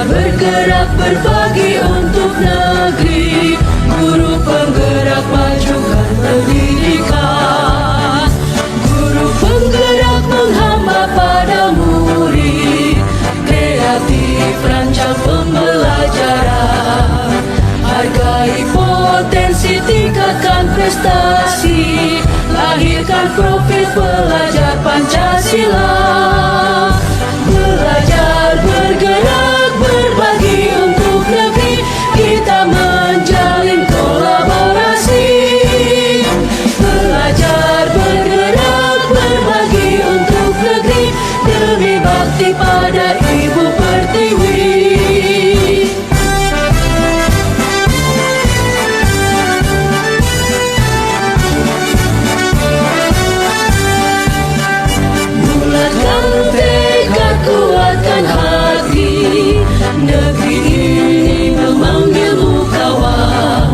Bergerak berbagi untuk negeri, guru penggerak majukan pendidikan, guru penggerak menghamba pada murid, kreatif rancang pembelajaran, hargai potensi, tingkatkan prestasi, lahirkan profil pelajar Pancasila. Belajar bergerak berbagi untuk negeri, kita menjalin kolaborasi. Belajar bergerak berbagi untuk negeri, demi bakti pada Ibu Pertiwi. Bulatkan tekad, kuatkan hati, negeri ini memanggilmu kawan.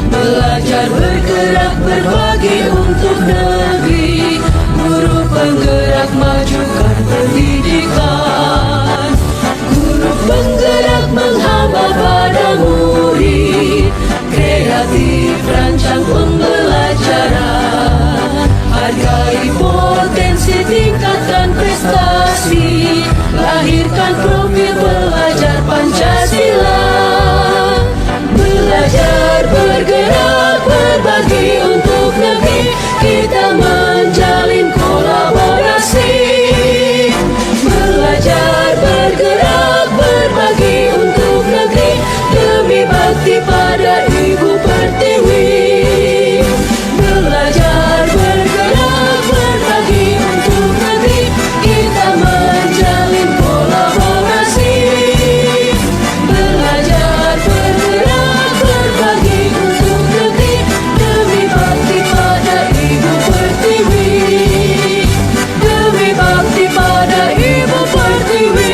Belajar bergerak berbagi untuk negeri, guru penggerak majukan pendidikan, guru penggerak menghamba pada murid, kreatif rancang pembelajaran, hargai potensi, tingkatkan prestasi, lahirkan profil pelajar Pancasila. Belajar bergerak berbagi untuk negeri, kita menjalin kolaborasi. Belajar bergerak berbagi untuk negeri, demi bakti pada Ibu Pertiwi. Belajar bergerak berbagi untuk negeri, kita menjalin kolaborasi. Belajar bergerak berbagi untuk negeri, demi bakti pada Ibu Pertiwi. Demi bakti pada Ibu Pertiwi.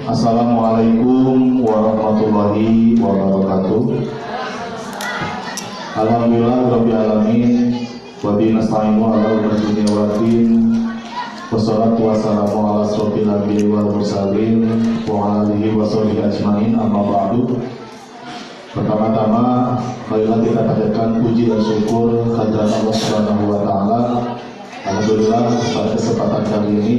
Assalamualaikum warahmatullahi wabarakatuh. Alhamdulillah rabbil alamin, wa bihi nasta'inu ala umuri dunya waddin. Wassalatu wassalamu ala asrofil anbiya'i wal mursalin wa ala alihi wa sahbihi ajmain, amma ba'du. Pertama-tama, marilah kita panjatkan puji dan syukur kehadirat Allah Subhanahu wa taala. Alhamdulillah pada kesempatan kali ini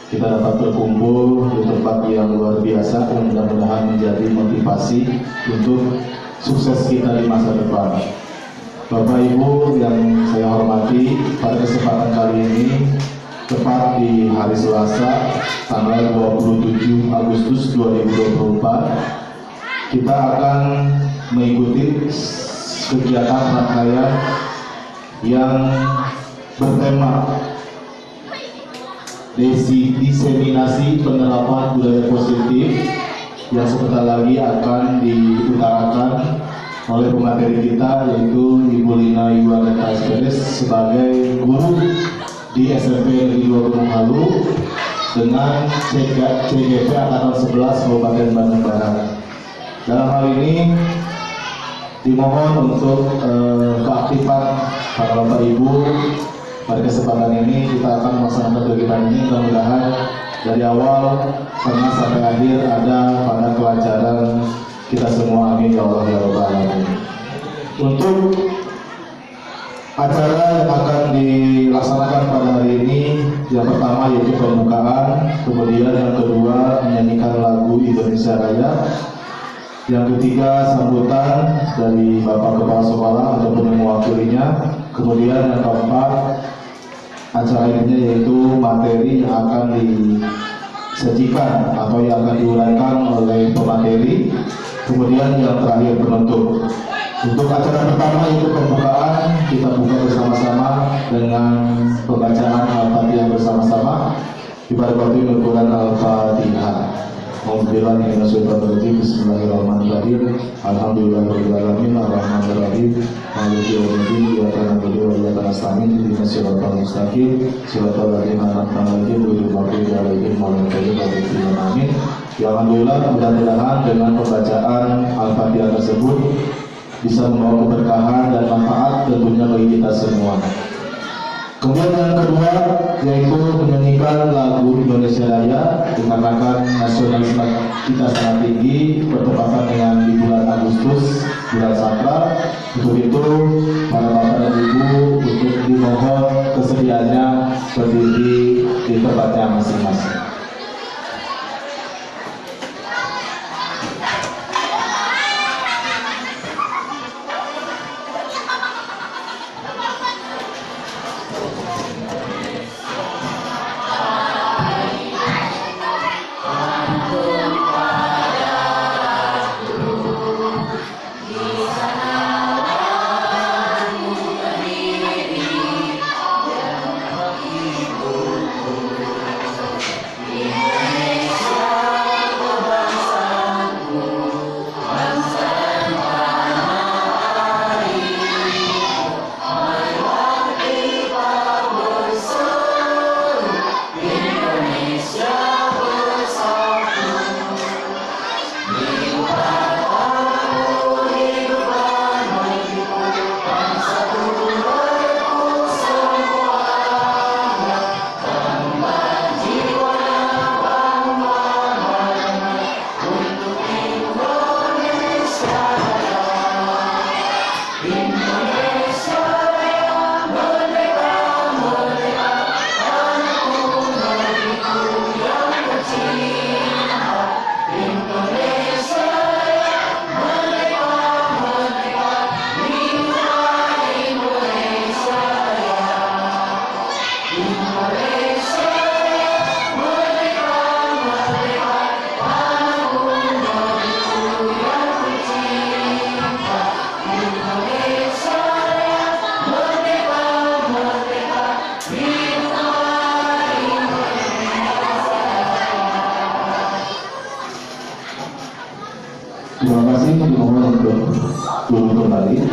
kita dapat berkumpul di tempat yang luar biasa yang mudah-mudahan menjadi motivasi untuk sukses kita di masa depan. Bapak Ibu yang saya hormati, pada kesempatan kali ini tepat di hari Selasa tanggal 27 Agustus 2024 kita akan mengikuti kegiatan rangkaian yang bertema diseminasi penerapan budaya positif yang sebentar lagi akan diutarakan oleh pemateri kita, yaitu Ibu Lina Yuwanita SPDS sebagai guru di SMP Negeri 2 Gunung Halu dengan CGP Angkatan 11 Kabupaten Bandung Barat. Dalam hal ini dimohon untuk keaktifan para Bapak Ibu. Pada kesempatan ini kita akan melaksanakan kegiatan ini, mudah-mudahan dari awal tengah sampai akhir ada pada kelancaran kita semua, amin ya Allah ya Rabbal alamin. Untuk acara yang akan dilaksanakan pada hari ini, yang pertama yaitu pembukaan, kemudian yang kedua menyanyikan lagu Indonesia Raya, yang ketiga sambutan dari Bapak Kepala Sekolah ataupun yang mewakilinya, kemudian yang keempat acara ini yaitu materi yang akan disajikan atau yang akan diuraikan oleh pemateri, kemudian yang terakhir penutup. Untuk acara pertama yaitu pembukaan, kita buka bersama-sama dengan pembacaan bersama-sama ibadah waktu Al-Quran Al-Fatihah. Bismillahirrahmanirrahim. Alhamdulillahirrahmanirrahim. Ar-Rahmanirrahim. Maliki yaumiddin. Iyyaka na'budu wa iyyaka nasta'in. Ihdinas siratal mustaqim. Siratal ladzina an'amta 'alaihim ghairil maghdubi 'alaihim waladdallin. Amin. Ya alhamdulillah, mudah-mudahan dengan pembacaan Al-Fatihah tersebut bisa membawa keberkahan dan manfaat tentunya bagi kita semua. Kemudian yang kedua yaitu menyanyikan lagu Indonesia Raya dikarenakan nasionalisme kita sangat tinggi bertepatan dengan di bulan Agustus, bulan sakral. Untuk itu para bapak dan ibu untuk dimohon kesediaannya berdiri di tempatnya masing-masing. Terima kasih, dimohon untuk duduk kembali.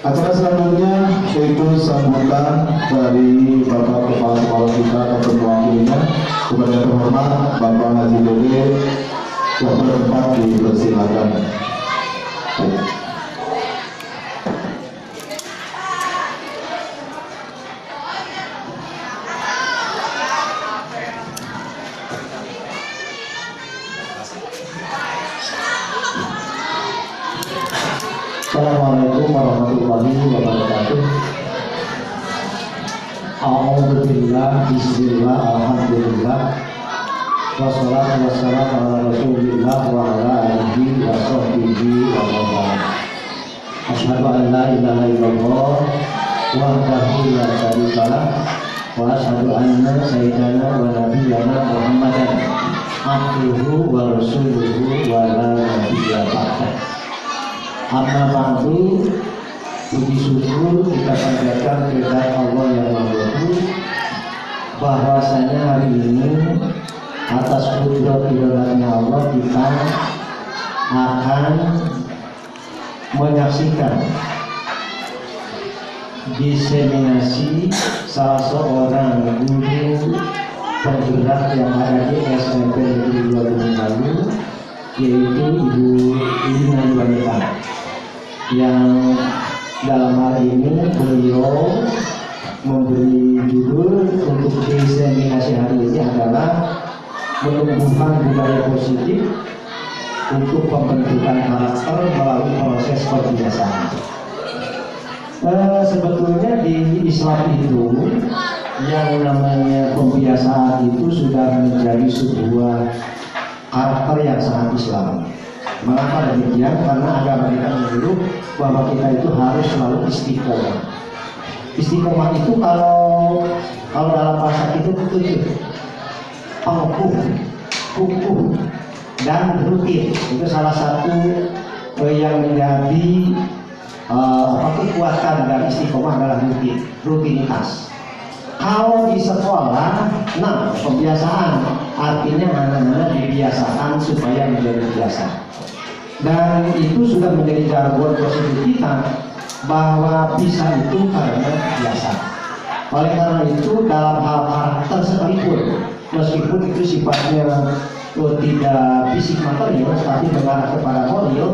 Acara selanjutnya yaitu sambutan dari Bapak Kepala Sekolah kita atau wakilnya kepada terhormat Bapak Haji Dede yang bertempat dipersilakan. Assalamualaikum warahmatullahi wabarakatuh. A'udzubillah, bismillah, alhamdulillah, wassalatu wassalamu ala rasulillah wa ala alihi wa sahbihi wa man. Asyhadu an la ilaha illallah wahdahu la syarika lah wa asyhadu anna sayyidana wa nabiyyana Muhammadan abduhu wa rasuluhu wa la nabiyya ba'dah. Amma ba'du, puji syukur kita panjatkan kepada Allah yang Maha Esa, bahwasanya hari ini atas kudrat iradahnya Allah kita akan menyaksikan diseminasi salah seorang guru penggerak yang ada di SMP Negeri 2 Gunung, yaitu Ibu Lina Wanita, yang dalam hal ini beliau memberi judul untuk diseminasi hari ini adalah menumbuhkan budaya positif untuk pembentukan karakter melalui proses pembiasaan. Sebetulnya di Islam itu yang namanya pembiasaan itu sudah menjadi sebuah karakter yang sangat Islam. Mengapa demikian? Karena agama kita menyuruh bahwa kita itu harus selalu istiqomah. Istiqomah itu kalau dalam bahasa itu kukuh dan rutin. Itu salah satu yang menjadi kekuatan dari istiqomah adalah rutinitas. Kalau di sekolah, nah pembiasaan artinya anak-anak dibiasakan supaya menjadi biasa. Dan itu sudah menjadi jargon positif kita bahwa bisa itu karena biasa. Oleh karena itu dalam hal karakter sekalipun, meskipun itu sifatnya tidak fisik material, tapi mengarah kepada moral,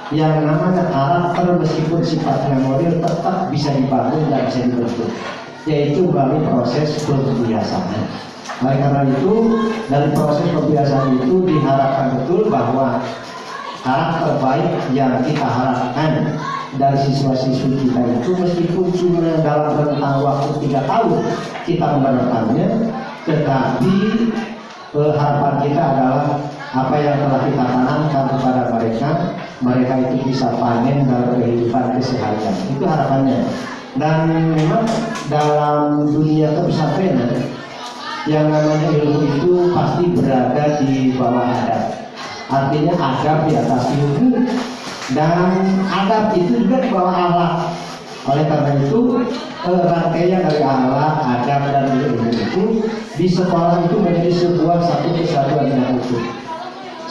yang namanya karakter meskipun sifatnya moral tetap bisa dibangun dan bisa dibentuk, yaitu melalui proses pembiasaan. Oleh karena itu, dari proses pembiasaan itu diharapkan betul bahwa karakter baik yang kita harapkan dari siswa-siswi kita itu, meskipun cuma dalam rentang waktu 3 tahun kita menerapkannya, tetapi harapan kita adalah apa yang telah kita tanamkan kepada mereka itu bisa panen dalam kehidupan keseharian. Itu harapannya. Dan memang dalam dunia kepesantrenan yang namanya ilmu itu pasti berada di bawah adab. Artinya adab di atas ilmu, dan adab itu juga di bawah akhlak. Oleh karena itu rangkaian dari akhlak, adab dan ilmu itu di sekolah itu menjadi sebuah satu kesatuan yang utuh.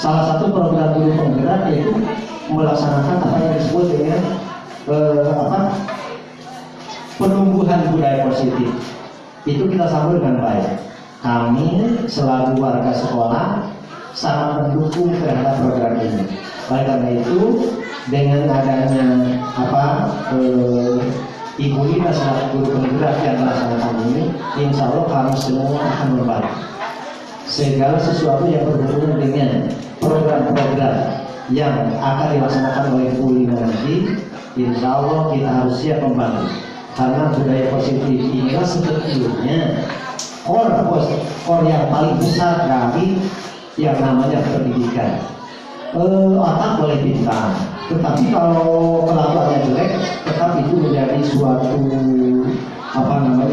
Salah satu program guru penggerak yaitu melaksanakan apa yang disebut dengan penumbuhan budaya positif. Itu kita sambut dengan baik. Kami selaku warga sekolah sangat mendukung terhadap program ini. Oleh karena itu, dengan adanya Ibu Lina selaku guru penggerak yang melaksanakan ini, insya Allah kami semua akan membantu segala sesuatu yang berhubungan dengan program-program yang akan dilaksanakan oleh Ibu Lina nanti. Insya Allah kita harus siap membantu, karena budaya positif inilah sebetulnya core yang paling besar dari yang namanya pendidikan. Otak boleh pintar, tetapi kalau kelakuannya jelek, tetap itu menjadi suatu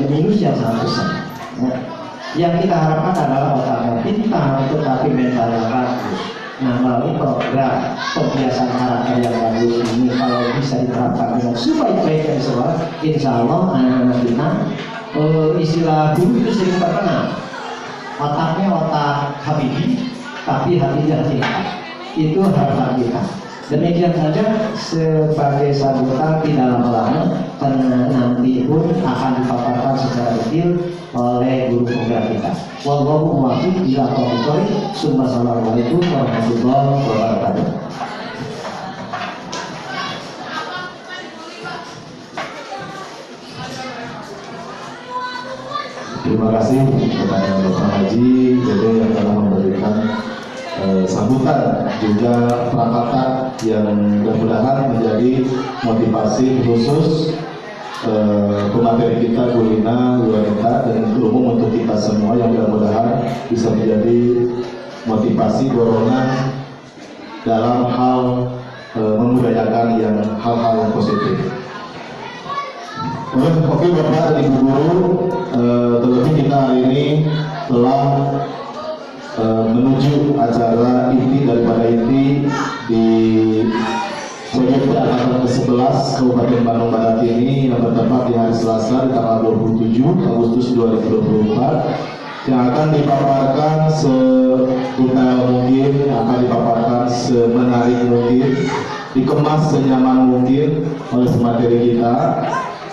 minus yang sangat besar. Ya. Yang kita harapkan adalah otaknya pintar, tetapi mentalnya bagus. Nah, melalui program pembiasaan karakter yang bagus ini, kalau bisa diterapkan dengan sebaik-baiknya di sekolah, insya Allah anak-anak kita, istilah dulu itu sering terkenal, otaknya otak Habibie, tapi hatinya hati. Itu harapan kita. Demikian saja sebagai sambutan, tidak lama-lama, karena nanti pun akan dipaparkan secara detail oleh guru penggerak kita. Wallahu muwaffiq ila aqwamit thoriq. Assalamualaikum warahmatullahi wabarakatuh. Terima kasih kepada Bapak Haji Dede yang telah memberikan sambutan, juga perangkatan yang mudah-mudahan menjadi motivasi khusus pemateri kita, Bu Lina, Bu Anita, dan umum untuk kita semua, yang mudah-mudahan bisa menjadi motivasi dorongan dalam hal membudayakan yang hal-hal yang positif. Oke Bapak dan Ibu Guru, terlebih kita hari ini telah menuju acara inti daripada inti di Proyek Angkatan ke-11 Kabupaten Bandung Barat ini, yang bertempat di hari Selasa di tanggal 27 Agustus 2024, yang akan dipaparkan sedetail mungkin, yang akan dipaparkan semenarik mungkin, dikemas senyaman mungkin oleh pemateri kita,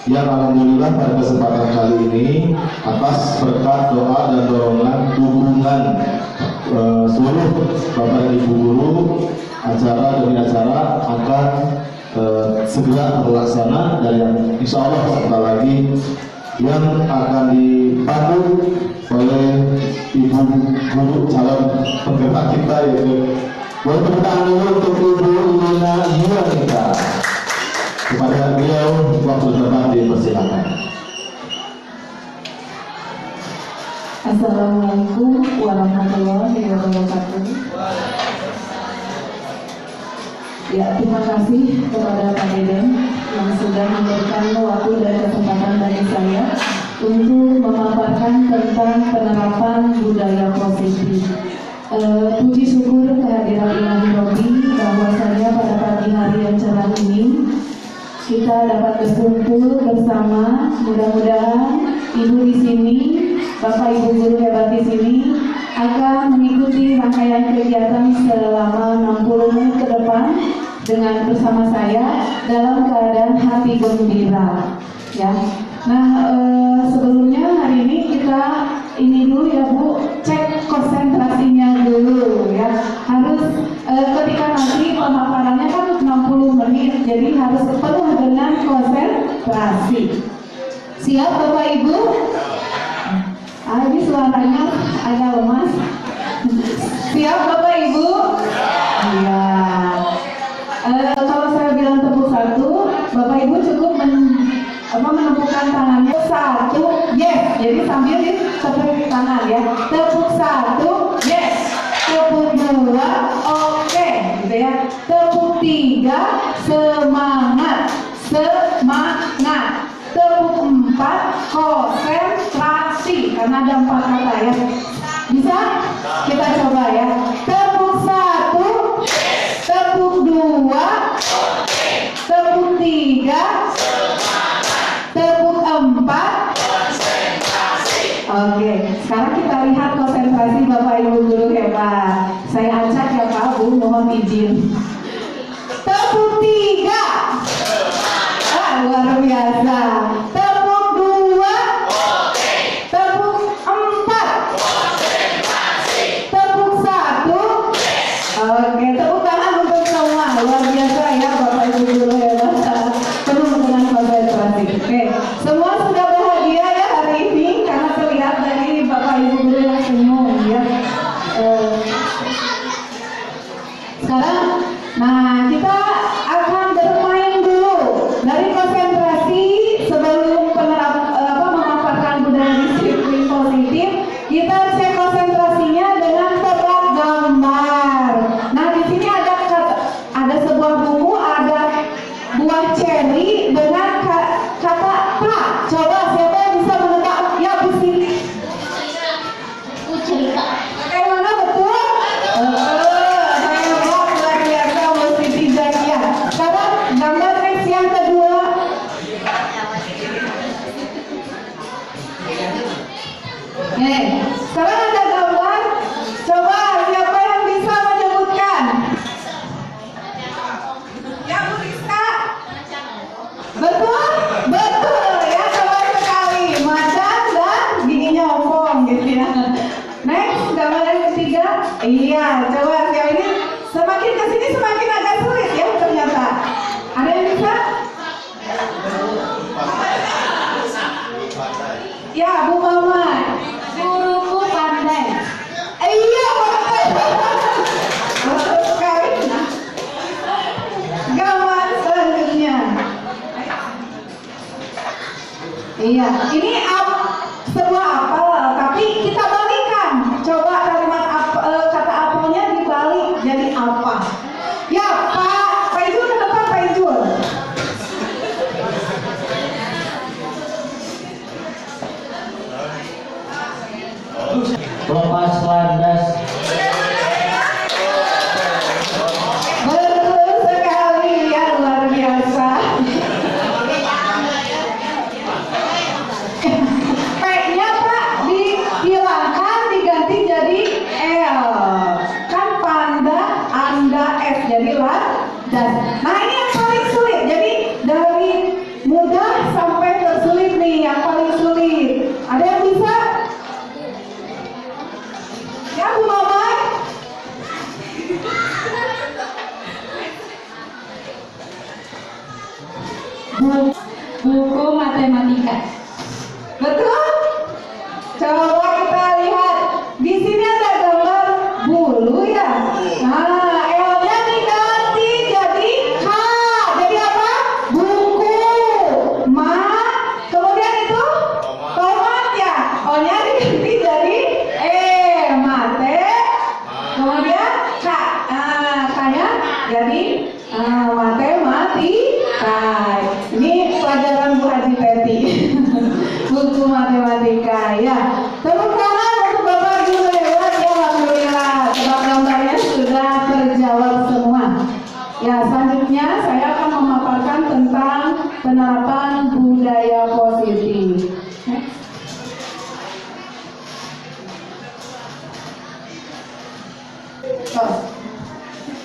yang alhamdulillah pada kesempatan kali ini atas berkat doa dan dorongan dukungan seluruh Bapak dan Ibu Guru, acara demi acara akan segera terlaksana, dan yang insya Allah sebentar lagi yang akan dipandu oleh Ibu Guru calon penggerak kita, yaitu tepuk tangan dulu untuk Ibu Lina Yuanita. Kepada beliau waktu terbang dipersilakan. Assalamualaikum warahmatullahi wabarakatuh. Ya, terima kasih kepada Pak Deden yang sudah memberikan waktu dan kesempatan bagi saya untuk memaparkan tentang penerapan budaya positif. Puji syukur kehadiran Ilahi Robi bahwasanya pada pagi hari yang cerah ini kita dapat berkumpul bersama. Mudah-mudahan Ibu di sini, Bapak Ibu guru hebat di sini akan mengikuti rangkaian kegiatan selama 60 menit ke depan dengan bersama saya dalam keadaan hati gembira. Ya. Nah, sebelumnya hari ini kita ini dulu ya Bu, cek konsentrasinya dulu ya. Harus ketika nanti pemaparannya kan 60 menit, jadi harus penuh dengan konsentrasi. Siap Bapak Ibu? Ini suaranya agak lemas. Siap Bapak Ibu? Iya. Kalau saya bilang tepuk satu, Bapak Ibu cukup menepukkan tangannya satu, yes. Jadi sambil tepuk tangan ya. Tepuk satu, yes. Tepuk dua, oke, gitu ya. Tepuk tiga, semangat, semangat. Tepuk empat, konsentrasi, karena ada 4 kata ya. Bisa? Kita coba ya. Tepuk satu, tepuk dua, tepuk tiga, tepuk empat. Oke, sekarang kita lihat konsentrasi Bapak Ibu guru hebat. Saya acak ya Pak Bu, mohon izin. Tepuk tiga. Luar biasa. Tepuk dua. Tepuk empat. Tepuk satu. Oke, tepuk tangan untuk semua. Luar biasa ya Bapak Ibu guru hebat. Penuh dengan konsentrasi. Oke, semua sudah bahagia ya hari ini karena terlihat dari Bapak Ibu guru yang senyum ya. Sekarang, nah kita akan bermain dulu dari konsentrasi sebelum memaparkan budaya disiplin positif. Kita cek konsentrasinya dengan tebak gambar. Nah di sini ada sebuah buku, ada buah ceri dengan kata pra. Coba siapa yang bisa menebak? Ya Bu Siti. Cerita. Bagaimana betul? Sekarang gambar next yang kedua. Sekarang ada gambar. Coba siapa yang bisa menyebutkan? Ya Bu Rizka. Betul? Betul ya, coba sekali. Macan dan giginya ompong gitu ya. Next, gambar yang ketiga. Iya, coba siapa ini? Semakin kesini semakin agak sulit ya ternyata. Ada yang bisa? Ya, Bu Mama. Guruku pandai. Iya, betul sekali. Gambar selanjutnya. Iya, ini sebuah apel, tapi kita balikan. Coba kalimat kata apelnya dibalik jadi apa? Ya, Pak Ijul ke depan, Pak Ijul. Lepas landas. Betul sekali ya, luar biasa. P-nya Pak dihilangkan diganti jadi L. Kan panda, anda, S jadi landas. Nah ini yang paling sulit. Jadi dari mudah sampai tersulit nih, yang paling sulit. Ada yang bisa? Ya Bu Mama. Buku matematika. Betul? Coba kita lihat. Di sini ada gambar bulu ya. Nah, L-nya diganti jadi K. Jadi apa? Buku. Kemudian itu tomat ya. O-nya diganti jadi mate. Kemudian K. K-nya jadi matematika. Ini pelajaran Bu Haji Teti. Buku matematika. positif.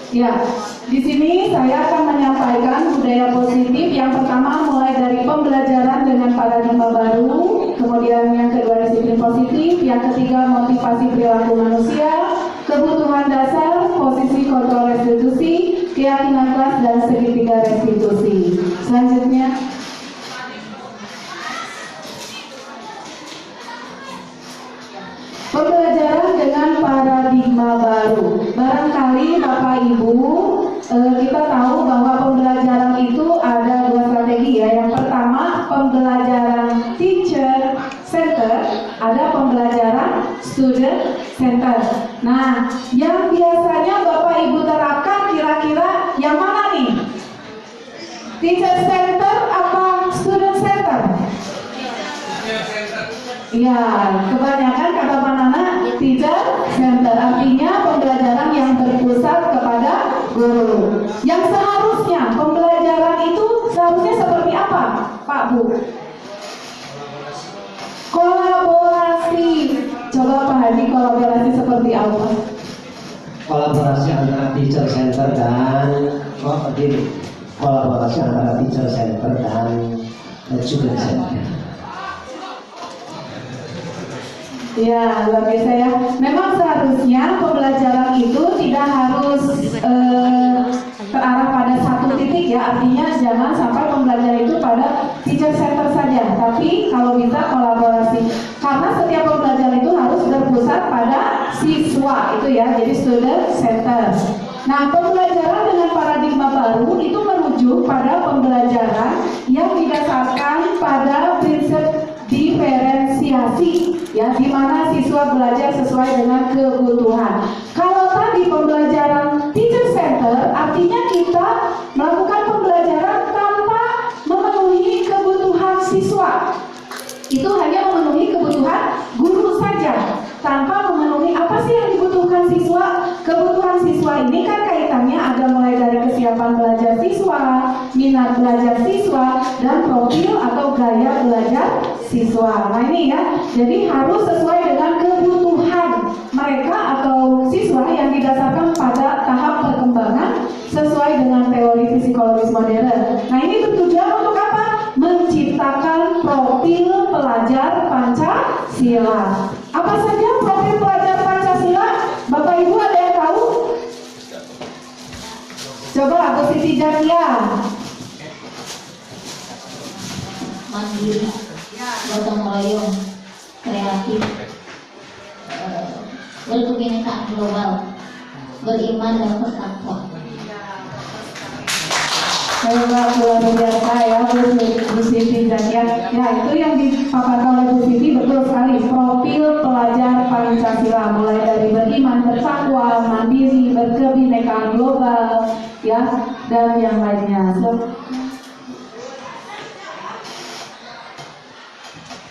Ya, di sini saya akan menyampaikan budaya positif. Yang pertama mulai dari pembelajaran dengan paradigma baru, kemudian yang kedua disiplin positif, yang ketiga motivasi perilaku manusia, kebutuhan dasar, posisi kontrol restitusi, keyakinan kelas dan segitiga restitusi. Selanjutnya, pembelajaran dengan paradigma baru. Barangkali Bapak Ibu, kita tahu bahwa pembelajaran itu ada dua strategi ya. Yang pertama pembelajaran teacher center, ada pembelajaran student center. Nah, yang biasanya Bapak Ibu terapkan kira-kira yang mana nih? Teacher center apa student center? Ya, kebanyakan kata Pak Nana teacher center, artinya pembelajaran yang berpusat kepada guru. Yang seharusnya pembelajaran itu seharusnya seperti apa, Pak Bu? Kolaborasi. Coba Pak Haji, kolaborasi seperti apa? Kolaborasi antara teacher center dan kolaborasi antara teacher center dan student center. Ya, luar biasa ya. Memang seharusnya pembelajaran itu tidak harus terarah pada satu titik ya. Artinya jangan sampai pembelajaran itu pada teacher center saja, tapi kalau bisa kolaborasi. Karena setiap pembelajaran itu harus berpusat pada siswa itu ya, jadi student center. Nah, pembelajaran dengan paradigma baru itu merujuk pada pembelajaran yang didasarkan pada prinsip diferensiasi ya, di mana siswa belajar sesuai dengan kebutuhan. Kalau tadi pembelajaran teacher center artinya kita melakukan pembelajaran tanpa memenuhi kebutuhan siswa. Itu hanya memenuhi kebutuhan guru saja, tanpa memenuhi apa sih yang dibutuhkan siswa. Kebutuhan siswa ini kan kaitannya ada mulai dari kesiapan belajar siswa, minat belajar siswa, dan profil atau gaya belajar siswa. Nah ini ya, jadi harus sesuai dengan kebutuhan mereka atau siswa yang didasarkan pada tahap perkembangan sesuai dengan teori psikologis modern. Nah ini bertujuan untuk apa? Menciptakan profil pelajar Pancasila. Apa saja profil pelajar Pancasila? Bapak Ibu ada yang tahu? Coba Bu Siti Jatia. Mandiri, gotong royong, kreatif, berkebinekaan global, beriman dan bertakwa. Luar biasa ya Bu Siti Jatia. Ya itu yang dipaparkan oleh Bu Siti betul sekali. Profil pelajar Pancasila mulai dari beriman, bertakwa, mandiri, berkebinekaan global, ya dan yang lainnya.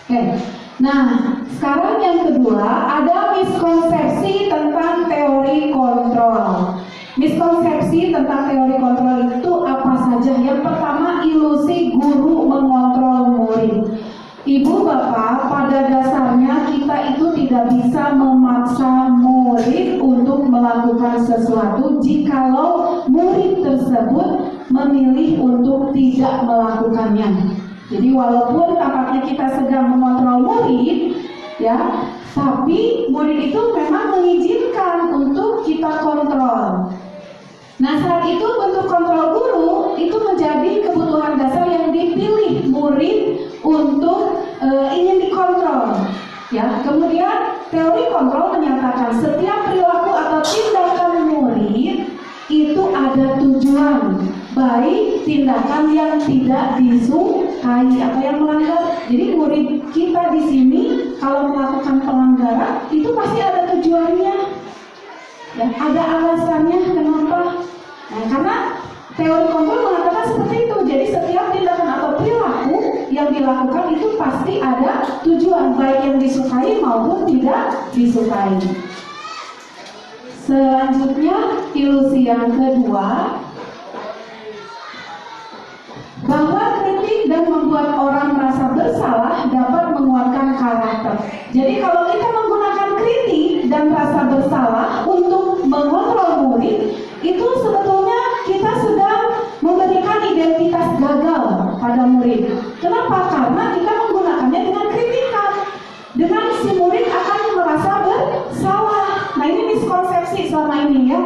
Oke. Nah, sekarang yang kedua ada miskonsepsi tentang teori kontrol. Miskonsepsi tentang teori kontrol itu apa saja? Yang pertama, ilusi guru mengontrol murid. Ibu bapak, pada dasarnya kita itu tidak bisa memaksa murid untuk melakukan sesuatu jikalau murid tersebut memilih untuk tidak melakukannya. Jadi walaupun tampaknya kita sedang mengontrol murid, ya, tapi murid itu memang mengizinkan untuk kita kontrol. Nah saat itu bentuk kontrol guru itu menjadi kebutuhan dasar yang dipilih murid untuk ingin dikontrol. Ya, kemudian teori kontrol menyatakan setiap perilaku atau tindakan murid itu ada tujuan, baik tindakan yang tidak disukai atau yang melanggar. Jadi murid kita di sini kalau melakukan pelanggaran itu pasti ada tujuannya, ya, ada alasannya kenapa. Nah, karena teori kontrol mengatakan seperti itu. Jadi setiap tindakan atau perilaku yang dilakukan itu pasti ada tujuan, baik yang disukai maupun tidak disukai. Selanjutnya, ilusi yang kedua, bahwa kritik dan membuat orang merasa bersalah dapat menguatkan karakter. Jadi kalau kita menggunakan kritik dan rasa bersalah untuk mengontrol murid, itu sebetulnya kita sedang memberikan identitas gagal pada murid. Kenapa? Karena kita menggunakannya dengan kritikan. Dengan si murid akan merasa bersalah. Nah, ini miskonsepsi selama ini ya.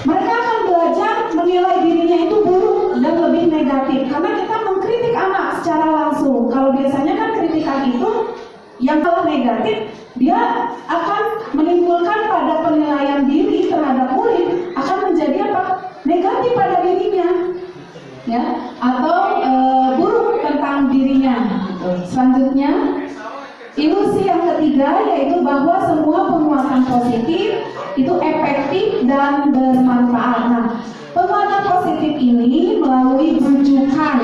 Mereka akan belajar menilai dirinya itu buruk dan lebih negatif karena kita mengkritik anak secara langsung. Kalau biasanya kan kritikan itu yang kalau negatif, dia akan menimbulkan pada penilaian diri terhadap murid akan menjadi apa? Negatif pada dirinya, ya, atau buruk tentang dirinya. Selanjutnya, ilusi yang ketiga yaitu bahwa semua penguatan positif itu efektif dan bermanfaat. Nah, penguatan positif ini melalui bujukan.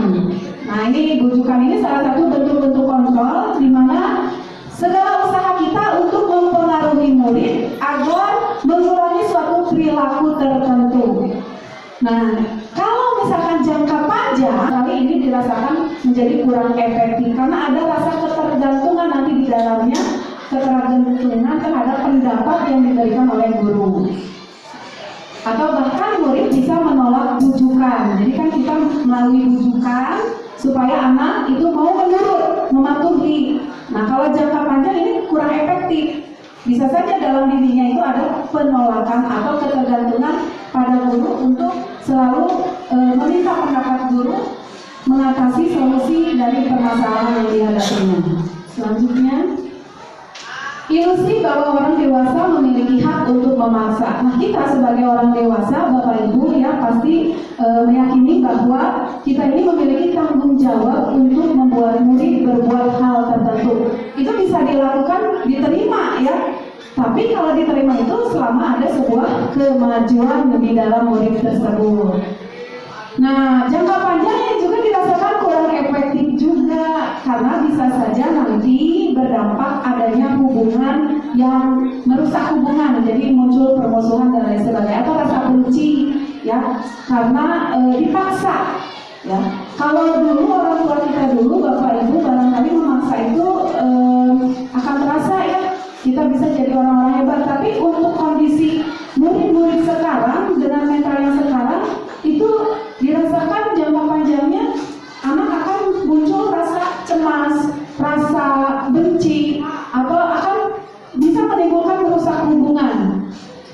Nah, ini bujukan ini salah satu bentuk-bentuk kontrol di mana segala usaha kita untuk mempengaruhi murid agar mengurangi suatu perilaku tertentu. Nah, kalau misalkan jangka panjang, kali ini dirasakan menjadi kurang efektif karena ada rasa ketergantungan nanti di dalamnya, ketergantungan terhadap pendapat yang diberikan oleh guru. Atau bahkan murid bisa menolak bujukan. Jadi kan kita melalui bujukan supaya anak itu mau menurut, mematuhi. Nah, kalau jangka panjang ini kurang efektif. Bisa saja dalam dirinya itu ada penolakan atau ketergantungan pada guru untuk selalu meminta pendapat guru mengatasi solusi dari permasalahan yang dihadapinya. Selanjutnya, ilusi bahwa orang dewasa memiliki hak untuk memaksa. Nah, kita sebagai orang dewasa, Bapak Ibu ya pasti meyakini bahwa kita ini memiliki tanggung jawab untuk membuat murid berbuat hal tertentu. Itu bisa dilakukan, diterima ya. Tapi kalau diterima itu selama ada sebuah kemajuan di dalam murid tersebut. Nah, jangka panjangnya juga dirasakan kurang efektif juga karena bisa saja nanti berdampak adanya hubungan yang merusak hubungan, jadi muncul permusuhan dan lain sebagainya atau rasa benci ya karena dipaksa ya. Kalau dulu orang tua kita dulu Bapak Ibu barangkali memaksa itu akan terasa ya kita bisa jadi orang-orang hebat, tapi untuk kondisi murid-murid sekarang dengan mental yang sekarang itu dirasakan jangka panjangnya anak akan muncul rasa cemas, rasa benci, atau akan bisa menimbulkan merusak hubungan.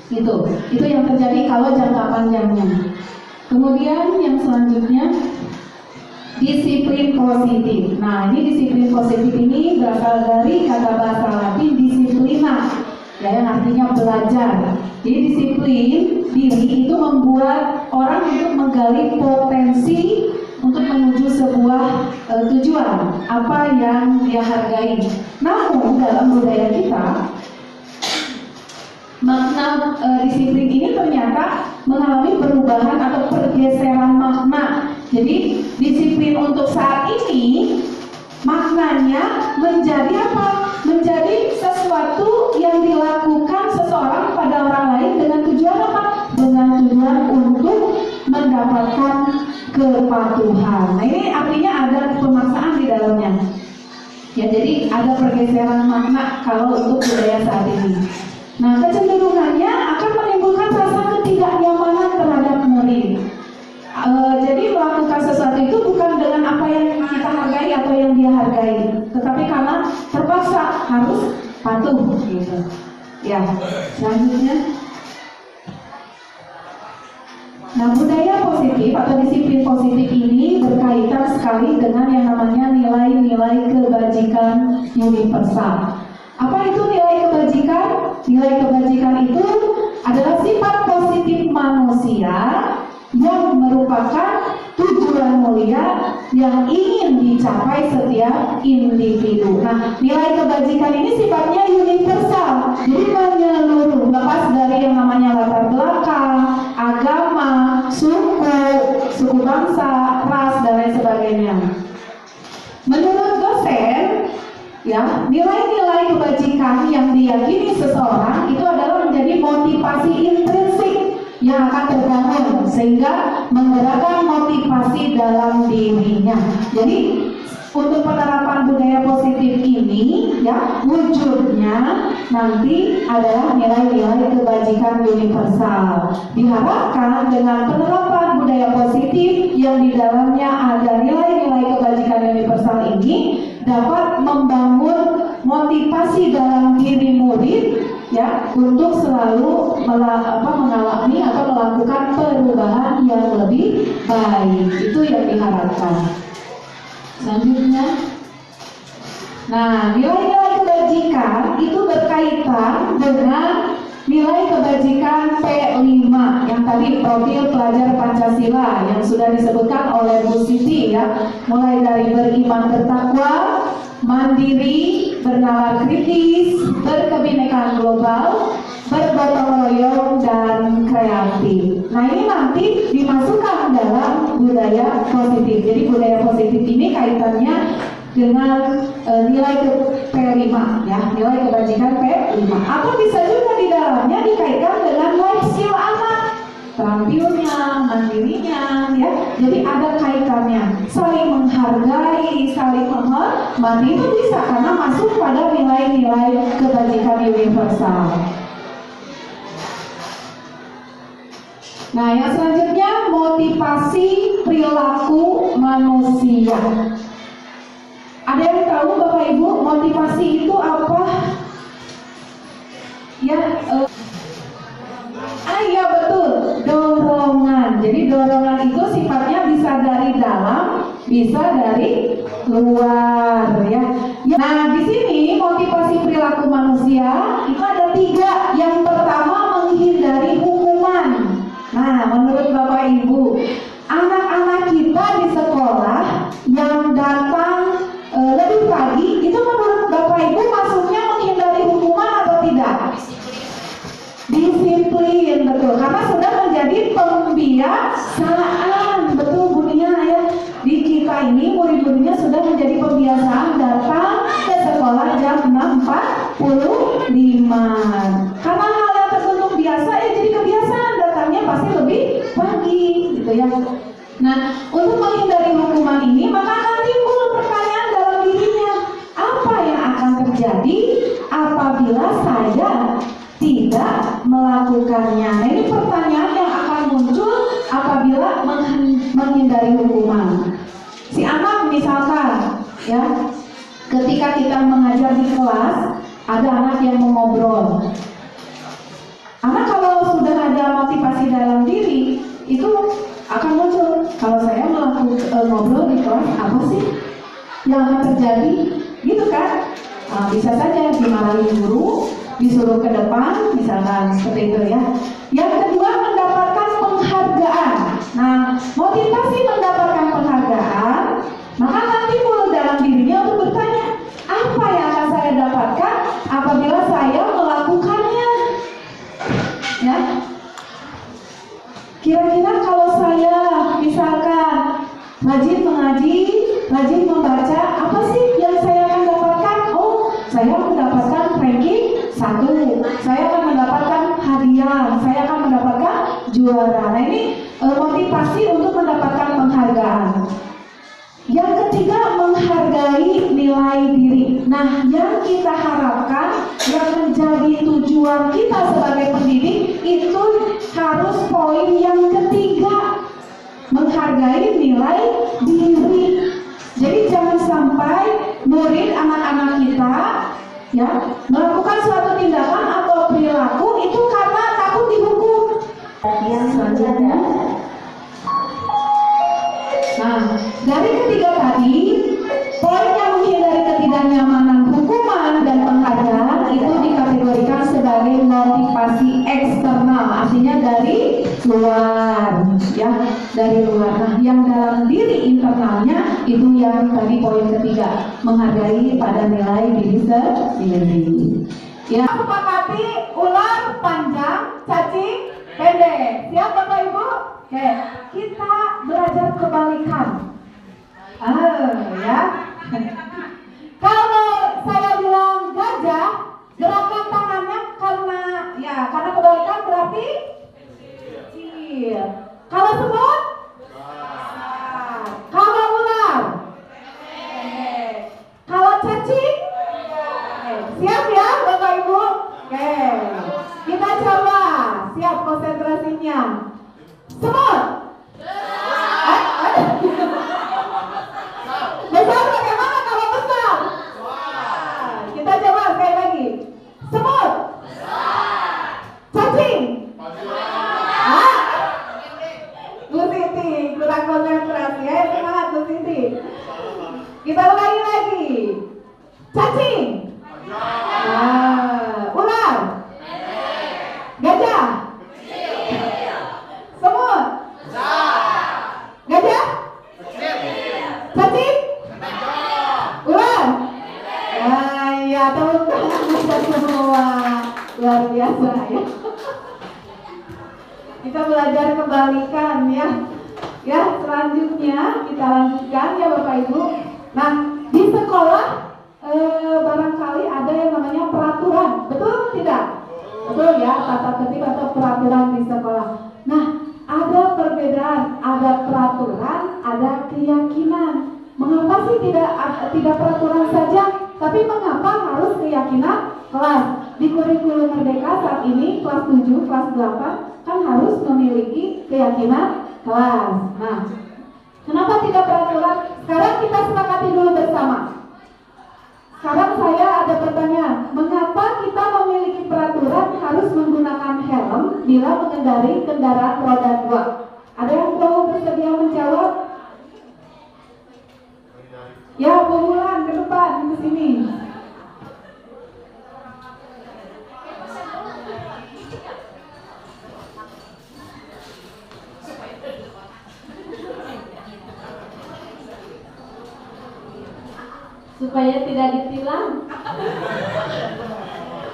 Itu yang terjadi kalau jangka panjangnya. Kemudian yang selanjutnya, disiplin positif. Nah, ini disiplin positif ini berasal dari kata bahasa Latin disiplina, ya, yang artinya belajar. Jadi disiplin diri itu membuat orang untuk menggali potensi untuk menuju sebuah tujuan apa yang dia hargai. Namun dalam budaya kita makna disiplin ini ternyata mengalami perubahan atau pergeseran makna. Jadi disiplin untuk saat ini maknanya menjadi apa? Menjadi sesuatu yang dilakukan seseorang pada orang lain dengan tujuan apa? Dengan tujuan untuk mendapatkan kepatuhan. Nah, ini artinya ada pemaksaan di dalamnya. Ya, jadi ada pergeseran makna kalau untuk budaya saat ini. Nah, kecenderungannya akan menimbulkan rasa ketidaknyamanan terhadap murid. Jadi melakukan sesuatu itu bukan dengan apa yang kita hargai atau yang dia hargai, tetapi karena terpaksa harus patuh gitu. Ya, selanjutnya. Nah, budaya positif atau disiplin positif ini berkaitan sekali dengan yang namanya nilai-nilai kebajikan universal. Apa itu nilai kebajikan? Nilai kebajikan itu adalah sifat positif manusia yang merupakan tujuan mulia yang ingin dicapai setiap individu. Nah, nilai kebajikan ini sifatnya universal, jadi menyeluruh, lepas dari yang namanya latar belakang, agama, suku bangsa, ras, dan lain sebagainya. Menurut dosen, ya, nilai-nilai kebajikan yang diyakini seseorang itu adalah menjadi motivasi intrinsik yang akan terbangun sehingga menggerakkan motivasi dalam dirinya. Jadi untuk penerapan budaya positif ini ya wujudnya nanti adalah nilai-nilai kebajikan universal. Diharapkan dengan penerapan budaya positif yang di dalamnya ada nilai-nilai kebajikan universal ini dapat membangun motivasi dalam diri murid ya untuk selalu mengalami atau melakukan perubahan yang lebih baik. Itu yang diharapkan. Selanjutnya, nah nilai-nilai kebajikan itu berkaitan dengan nilai kebajikan P5 yang tadi profil pelajar Pancasila yang sudah disebutkan oleh Bu Siti ya, mulai dari beriman bertakwa, mandiri, bernalar kritis, berkebinekaan global, bergotong royong, dan kreatif. Nah ini nanti dimasukkan dalam budaya positif. Jadi budaya positif ini kaitannya dengan nilai P5 ya, nilai kebajikan P5. Atau bisa juga di dalamnya dikaitkan dengan life skill anak, terampilnya, mandirinya ya. Jadi ada kaitannya, saling menghargai, saling menghormati itu bisa karena masuk pada nilai-nilai kebajikan universal. Nah, yang selanjutnya motivasi perilaku manusia. Ada yang tahu Bapak Ibu motivasi itu apa? Ya, iya betul, dorongan. Jadi dorongan itu sifatnya bisa dari dalam, bisa dari luar ya. Nah, di sini motivasi perilaku manusia itu ada 3. Yang pertama menghindari hukuman. Nah, menurut Bapak Ibu, anak-anak kita di sekolah yang datang lebih pagi, itu menurut Bapak Ibu masuknya menghindari hukuman atau tidak? Disiplin, betul. Karena sudah menjadi pembiasaan, betul Bu Nia ya. Di kita ini murid-muridnya sudah menjadi pembiasaan datang ke sekolah jam 6.45. Karena hal yang terbentuk biasa, jadi kebiasaan datangnya pasti lebih pagi, gitu ya. Nah, untuk menghindari hukuman ini, maka akan timbul pertanyaan dalam dirinya, apa yang akan terjadi apabila saya tidak melakukannya? Nah, ini pertanyaan yang akan muncul apabila menghindari hukuman. Si anak misalkan, ya, ketika kita mengajar di kelas, ada anak yang mengobrol. Anak kalau sudah ada motivasi dalam diri, itu akan muncul. Kalau saya melakukan ngobrol di kelas, apa sih yang akan terjadi? Gitu kan? Nah, bisa saja dimarahin guru, disuruh ke depan, misalkan seperti itu ya. Yang kedua, mendapatkan penghargaan. Nah, motivasi mendapatkan penghargaan, maka nanti mulai dalam dirinya untuk bertanya, apa yang akan saya dapatkan apabila saya melakukannya? Ya, kira-kira kalau saya misalkan rajin mengaji, rajin membaca, apa sih yang saya akan dapatkan? Oh, saya akan mendapatkan ranking 1, saya akan mendapatkan hadiah, saya akan mendapatkan juara. Nah, ini motivasi untuk mendapatkan penghargaan. Yang ketiga, menghargai nilai diri. Nah, yang kita harapkan, yang menjadi tujuan kita sebagai pendidik, itu harus poin yang ketiga, menghargai nilai diri. Jadi jangan sampai murid anak-anak kita ya melakukan suatu tindakan atau perilaku itu karena takut dihukum. Yang selanjutnya, nah, dari ketiga tadi, poin yang menghindari ketidaknyamanan hukuman dan penghargaan itu dikategorikan sebagai motivasi eksternal, artinya dari luar, ya, dari luar. Nah, yang dalam diri internalnya itu yang tadi poin ketiga, menghargai pada nilai diri sendiri. Ya, sepakati ular panjang, cacing pendek. Siap Bapak Ibu? Oke, kita belajar kebalikan. Ya. Kalau saya bilang gajah, gerakan tangannya karena kebalikan berarti kecil. Kalau semut? Kalau ular? Cacing. Ular. Gajah. Semut. Gajah. Cacing. Ular. Ya, tepuk tangan bisa semua. Luar biasa ya. Kita belajar kebalikan ya. Ya, selanjutnya kita lanjutkan ya Bapak Ibu. Nah, di sekolah barangkali ada yang namanya peraturan, betul tidak? Betul ya, tata tertib atau peraturan di sekolah. Nah, ada perbedaan, ada peraturan, ada keyakinan. Mengapa sih tidak peraturan saja, tapi mengapa harus keyakinan kelas? Di kurikulum Merdeka saat ini kelas 7, kelas 8 kan harus memiliki keyakinan kelas. Nah, kenapa tidak peraturan? Sekarang kita sepakati dulu bersama. Sekarang saya ada pertanyaan, mengapa kita memiliki peraturan harus menggunakan helm bila mengendari kendaraan roda 2? Ada yang mau bersedia menjawab? Ya, Bulan ke depan, ke sini. Supaya tidak ditilang.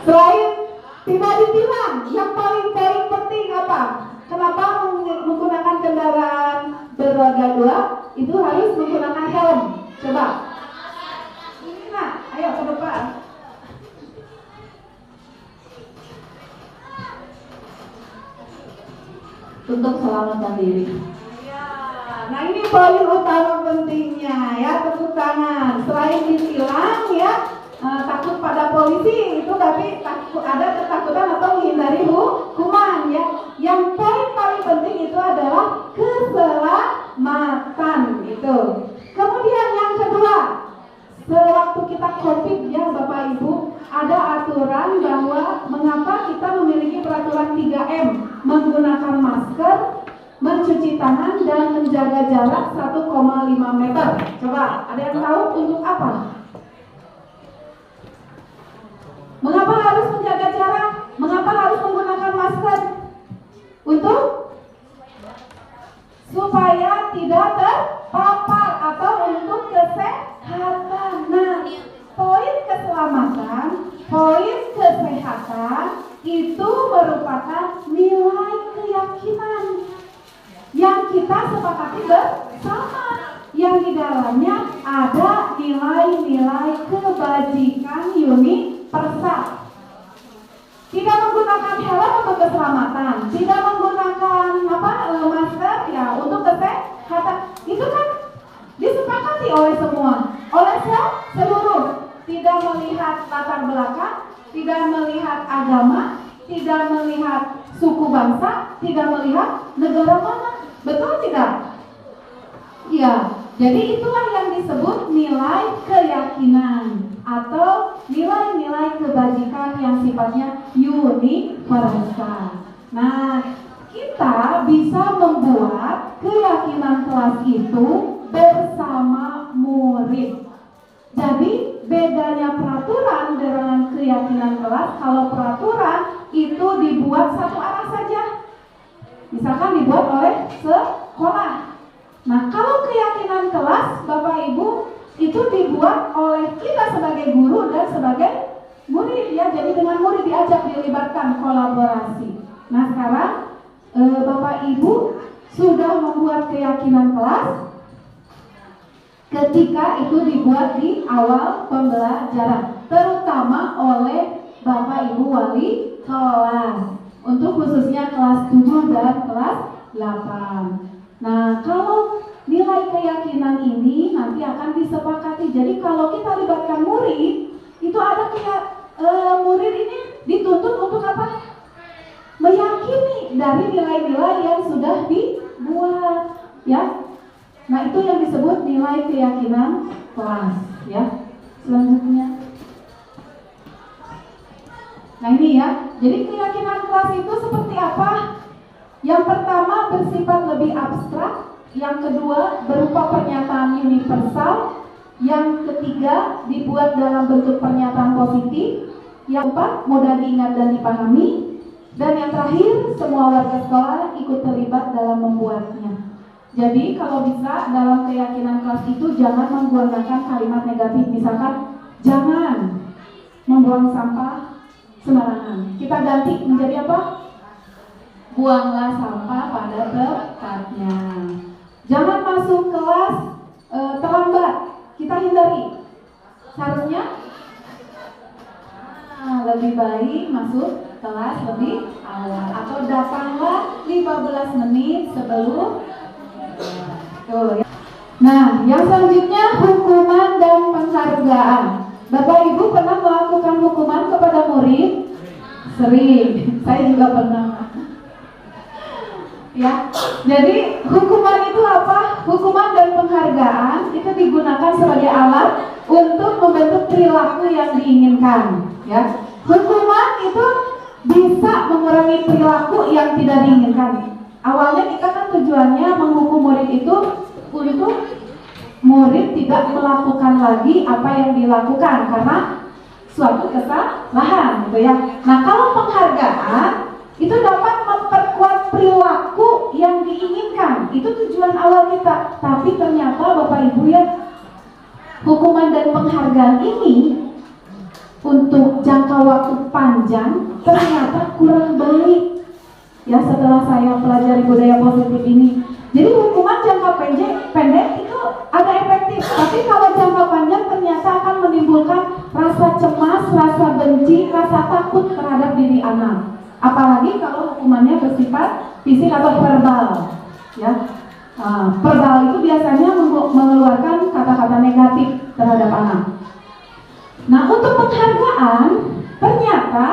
Selain tidak ditilang, yang paling penting apa? Kenapa menggunakan kendaraan beroda 2 itu harus menggunakan helm? Coba. Nah, ayo ke depan. Untuk selamatkan diri. Nah, ini poin utama pentingnya ya, tepuk tangan. Selain ditilang ya, takut pada polisi itu, tapi ada ketakutan atau menghindari hukuman ya. Yang poin paling penting itu adalah keselamatan itu. Kemudian yang kedua, sewaktu kita COVID ya Bapak Ibu, ada aturan bahwa mengapa kita memiliki peraturan 3M, menggunakan masker, mencuci tangan, dan menjaga jarak 1,5 meter. Coba, ada yang tahu untuk apa? Mengapa harus menjaga jarak? Mengapa harus menggunakan masker? Untuk supaya tidak terpapar atau untuk kesehatan. Nah, poin keselamatan, poin kesehatan itu merupakan nilai keyakinan yang kita sepakati bersama, yang di dalamnya ada nilai-nilai kebajikan universal. Tidak menggunakan helm untuk keselamatan, tidak menggunakan masker ya untuk kesehatan. Itu kan disepakati oleh semua, oleh seluruh. Tidak melihat latar belakang, tidak melihat agama, tidak melihat suku bangsa, tidak melihat negara mana. Betul tidak? Iya. Jadi itulah yang disebut nilai keyakinan atau nilai-nilai kebajikan yang sifatnya universal. Nah, kita bisa membuat keyakinan kelas itu bersama murid. Jadi bedanya peraturan dengan keyakinan kelas, kalau peraturan itu dibuat satu arah saja, misalkan dibuat oleh sekolah. Nah, kalau keyakinan kelas Bapak Ibu itu dibuat oleh kita sebagai guru dan sebagai murid ya. Jadi dengan murid diajak, dilibatkan kolaborasi. Nah, sekarang Bapak Ibu sudah membuat keyakinan kelas ketika itu dibuat di awal pembelajaran, terutama oleh Bapak Ibu wali kelas, untuk khususnya kelas 7 dan kelas 8. Nah, kalau nilai keyakinan ini nanti akan disepakati. Jadi kalau kita libatkan murid, itu ada murid ini dituntut untuk apa? Meyakini dari nilai-nilai yang sudah dibuat, ya. Nah, itu yang disebut nilai keyakinan kelas, ya. Selanjutnya. Nah, ini ya. Jadi keyakinan kelas itu seperti apa? Yang pertama bersifat lebih abstrak, yang kedua berupa pernyataan universal, Yang ketiga, dibuat dalam bentuk pernyataan positif. Yang keempat, mudah diingat dan dipahami. Dan yang terakhir, semua warga sekolah ikut terlibat dalam membuatnya. Jadi kalau bisa dalam keyakinan kelas itu jangan menggunakan kalimat negatif. Misalkan, jangan membuang sampah sembarangan. Kita ganti menjadi apa? Buanglah sampah pada tempatnya. Jangan masuk kelas terlambat. Kita hindari. Seharusnya lebih baik masuk kelas lebih awal atau datanglah 15 menit sebelum. Tuh, ya. Nah, yang selanjutnya hukuman dan penghargaan. Bapak Ibu pernah melakukan hukuman kepada murid? Sering. Saya juga pernah. Ya, jadi hukuman itu apa? Hukuman dan penghargaan itu digunakan sebagai alat untuk membentuk perilaku yang diinginkan. Ya, hukuman itu bisa mengurangi perilaku yang tidak diinginkan. Awalnya kita kan tujuannya menghukum murid itu untuk murid tidak melakukan lagi apa yang dilakukan karena suatu kesalahan, gitu ya. Nah, kalau penghargaan itu dapat memperkuat perilaku yang diinginkan. Itu tujuan awal kita. Tapi ternyata Bapak Ibu ya, hukuman dan penghargaan ini untuk jangka waktu panjang ternyata kurang baik. Ya, setelah saya pelajari budaya positif ini. Jadi hukuman jangka pendek itu ada efektif. Tapi kalau jangka panjang ternyata akan menimbulkan rasa cemas, rasa benci, rasa takut terhadap diri anak. Apalagi kalau hukumannya bersifat fisik atau verbal, ya. Verbal itu biasanya mengeluarkan kata-kata negatif terhadap anak. Nah, untuk penghargaan, ternyata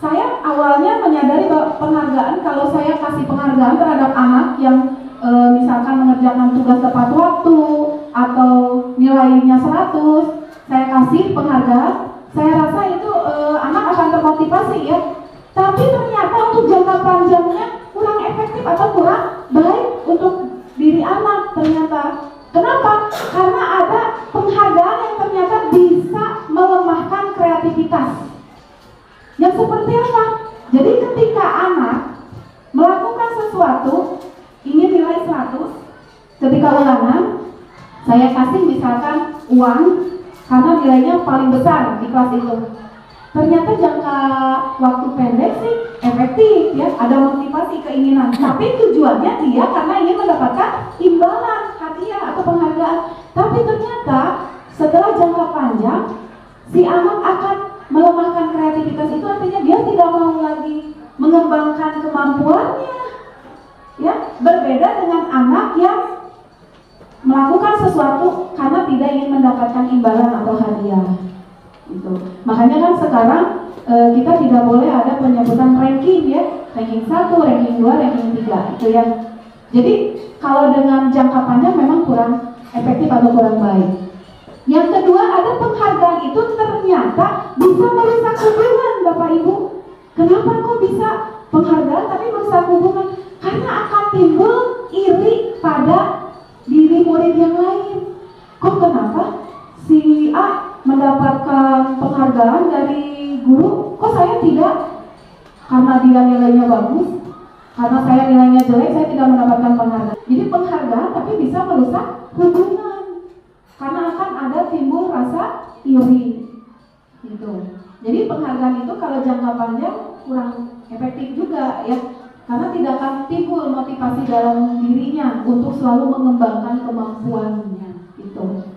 saya awalnya menyadari bahwa penghargaan, kalau saya kasih penghargaan terhadap anak yang misalkan mengerjakan tugas tepat waktu atau nilainya 100, saya kasih penghargaan, saya rasa itu anak akan termotivasi, ya. Tapi ternyata untuk jangka panjangnya kurang efektif atau kurang baik untuk diri anak ternyata. Kenapa? Karena ada penghargaan yang ternyata bisa melemahkan kreativitas. Yang seperti apa? Jadi ketika anak melakukan sesuatu, ingin nilai 100, ketika ulangan, saya kasih misalkan uang karena nilainya paling besar di kelas itu. Ternyata jangka waktu pendek sih efektif, ya, ada motivasi, keinginan. Tapi tujuannya dia karena ingin mendapatkan imbalan, hadiah atau penghargaan. Tapi ternyata setelah jangka panjang, si anak akan melemahkan kreativitas. Itu artinya dia tidak mau lagi mengembangkan kemampuannya. Ya, berbeda dengan anak yang melakukan sesuatu karena tidak ingin mendapatkan imbalan atau hadiah. Gitu. Makanya kan sekarang kita tidak boleh ada penyebutan ranking, ya, ranking 1, ranking 2, ranking 3 itu ya. Jadi kalau dengan jangka panjang memang kurang efektif atau kurang baik. Yang kedua, ada penghargaan itu ternyata bisa merusak hubungan, Bapak Ibu. Kenapa kok bisa penghargaan tapi merusak hubungan? Karena akan timbul iri pada diri murid yang lain. Kok kenapa si A mendapatkan penghargaan dari guru, kok saya tidak? Karena dia nilainya bagus, karena saya nilainya jelek, saya tidak mendapatkan penghargaan. Jadi penghargaan tapi bisa merusak hubungan, karena akan ada timbul rasa iri, gitu. Jadi penghargaan itu kalau jangka panjang kurang efektif juga, ya, karena tidak akan timbul motivasi dalam dirinya untuk selalu mengembangkan kemampuannya, gitu,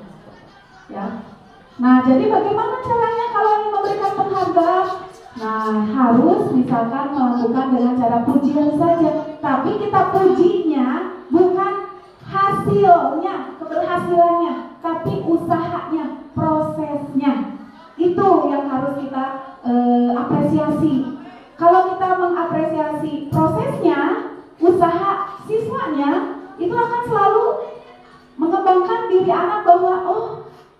ya. Nah, jadi bagaimana caranya kalau ingin memberikan penghargaan? Nah, harus misalkan melakukan dengan cara pujian saja. Tapi kita pujinya bukan hasilnya, keberhasilannya, tapi usahanya, prosesnya. Itu yang harus kita apresiasi. Kalau kita mengapresiasi prosesnya, usaha siswanya, itu akan selalu mengembangkan diri anak bahwa, oh,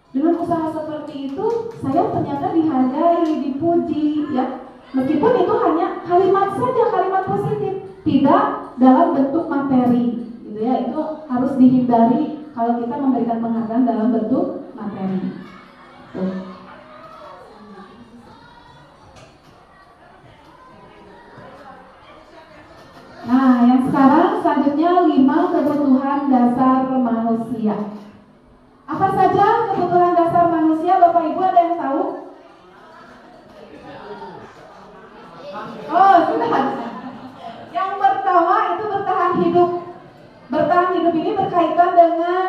dengan usaha seperti itu, saya ternyata dihargai, dipuji, ya. Meskipun itu hanya kalimat saja, kalimat positif, tidak dalam bentuk materi, gitu ya. Itu harus dihindari kalau kita memberikan penghargaan dalam bentuk materi. selanjutnya 5 kebutuhan dasar manusia. Apa saja kebutuhan dasar manusia, Bapak Ibu ada yang tahu? Oh, sudah. Yang pertama itu bertahan hidup. Bertahan hidup ini berkaitan dengan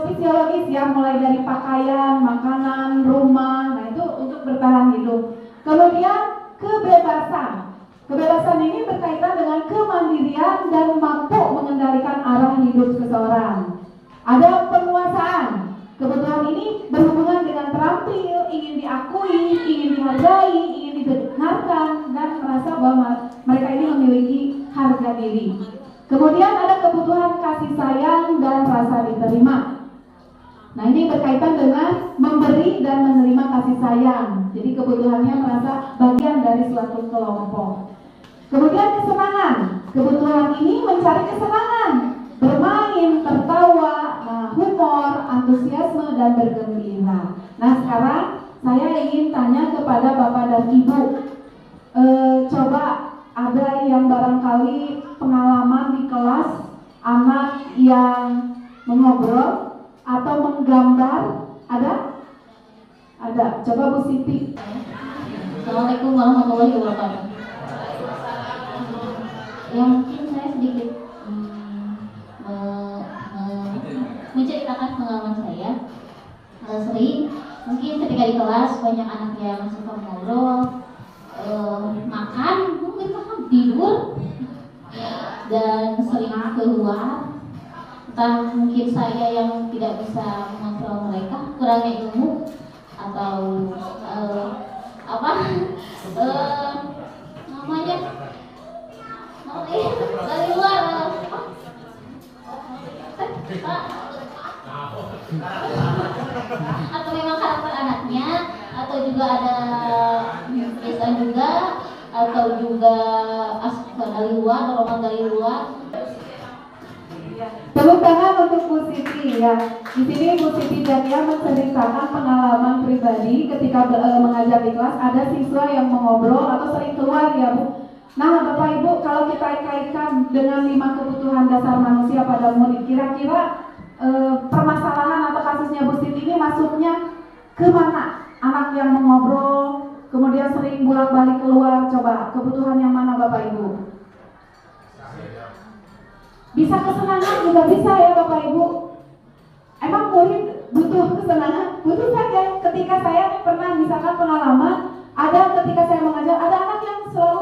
fisiologis ya, mulai dari pakaian, makanan, rumah. Nah, itu untuk bertahan hidup. Kemudian kebebasan. Kebebasan ini berkaitan dengan kemandirian dan mampu mengendalikan arah hidup seseorang. Ada penguasaan. Kebutuhan ini berhubungan dengan terampil, ingin diakui, ingin dihargai, ingin didengarkan, dan merasa bahwa mereka ini memiliki harga diri. Kemudian ada kebutuhan kasih sayang dan rasa diterima. Nah, ini berkaitan dengan memberi dan menerima kasih sayang. Jadi kebutuhannya merasa bagian dari suatu kelompok. Kemudian kesenangan. Kebutuhan ini mencari kesenangan, bermain, tertawa, humor, antusiasme, dan bergembira. Nah, sekarang saya ingin tanya kepada Bapak dan Ibu. Coba ada yang barangkali pengalaman di kelas anak yang mengobrol atau menggambar? Ada? Ada. Coba Bu Siti. Assalamualaikum warahmatullahi wabarakatuh. Ya, mungkin saya sedikit menceritakan pengalaman saya. Sering mungkin ketika di kelas banyak anak yang suka ngobrol, makan, mungkin makan tidur, dan sering keluar. Entah mungkin saya yang tidak bisa mengontrol mereka, kurangnya ilmu, atau namanya dari luar atau memang karakter anaknya, atau juga ada biasa juga, atau juga dari luar, dorongan dari luar. Tepuk tangan untuk Bu Siti ya. Di sini Bu Siti Jania menceritakan pengalaman pribadi ketika mengajar di kelas, ada siswa yang mengobrol atau sering keluar ya Bu. Nah, Bapak Ibu, kalau kita kaitkan dengan 5 kebutuhan dasar manusia pada murid, kira-kira permasalahan atau kasusnya Bu Siti ini masuknya ke mana? Anak yang mengobrol, kemudian sering bolak-balik keluar, coba kebutuhan yang mana Bapak Ibu? Bisa kesenangan juga bisa ya Bapak Ibu. Emang murid butuh kesenangan? Butuh saja. Ketika saya pernah misalkan pengalaman, ada ketika saya mengajar, ada anak yang selalu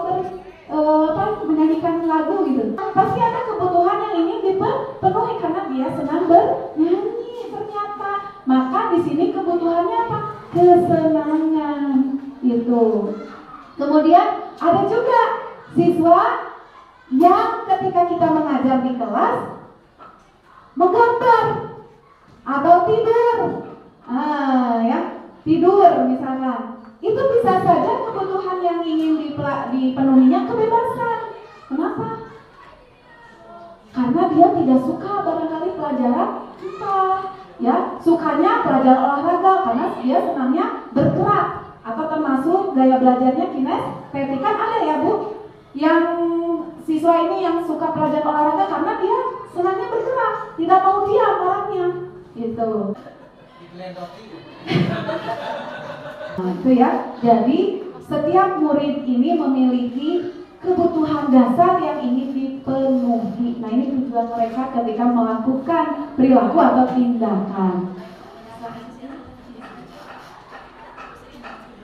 menyanyikan lagu gitu. Pasti ada kebutuhan yang ingin dipenuhi karena dia senang bernyanyi ternyata. Maka di sini kebutuhannya apa? Kesenangan itu. Kemudian ada juga siswa yang ketika kita mengajar di kelas menggambar atau tidur, tidur misalnya. Itu bisa saja kebutuhan yang ingin dipenuhinya kebebasan. Kenapa? Karena dia tidak suka barangkali pelajaran kita, ya, sukanya pelajaran olahraga karena dia senangnya bergerak, atau termasuk gaya belajarnya kinestetik. Kan ada ya Bu, yang siswa ini yang suka pelajaran olahraga karena dia senangnya bergerak, tidak mau diam orangnya, gitu. Nah, itu ya. Jadi setiap murid ini memiliki kebutuhan dasar yang ingin dipenuhi. Nah, ini tujuan mereka ketika melakukan perilaku atau tindakan.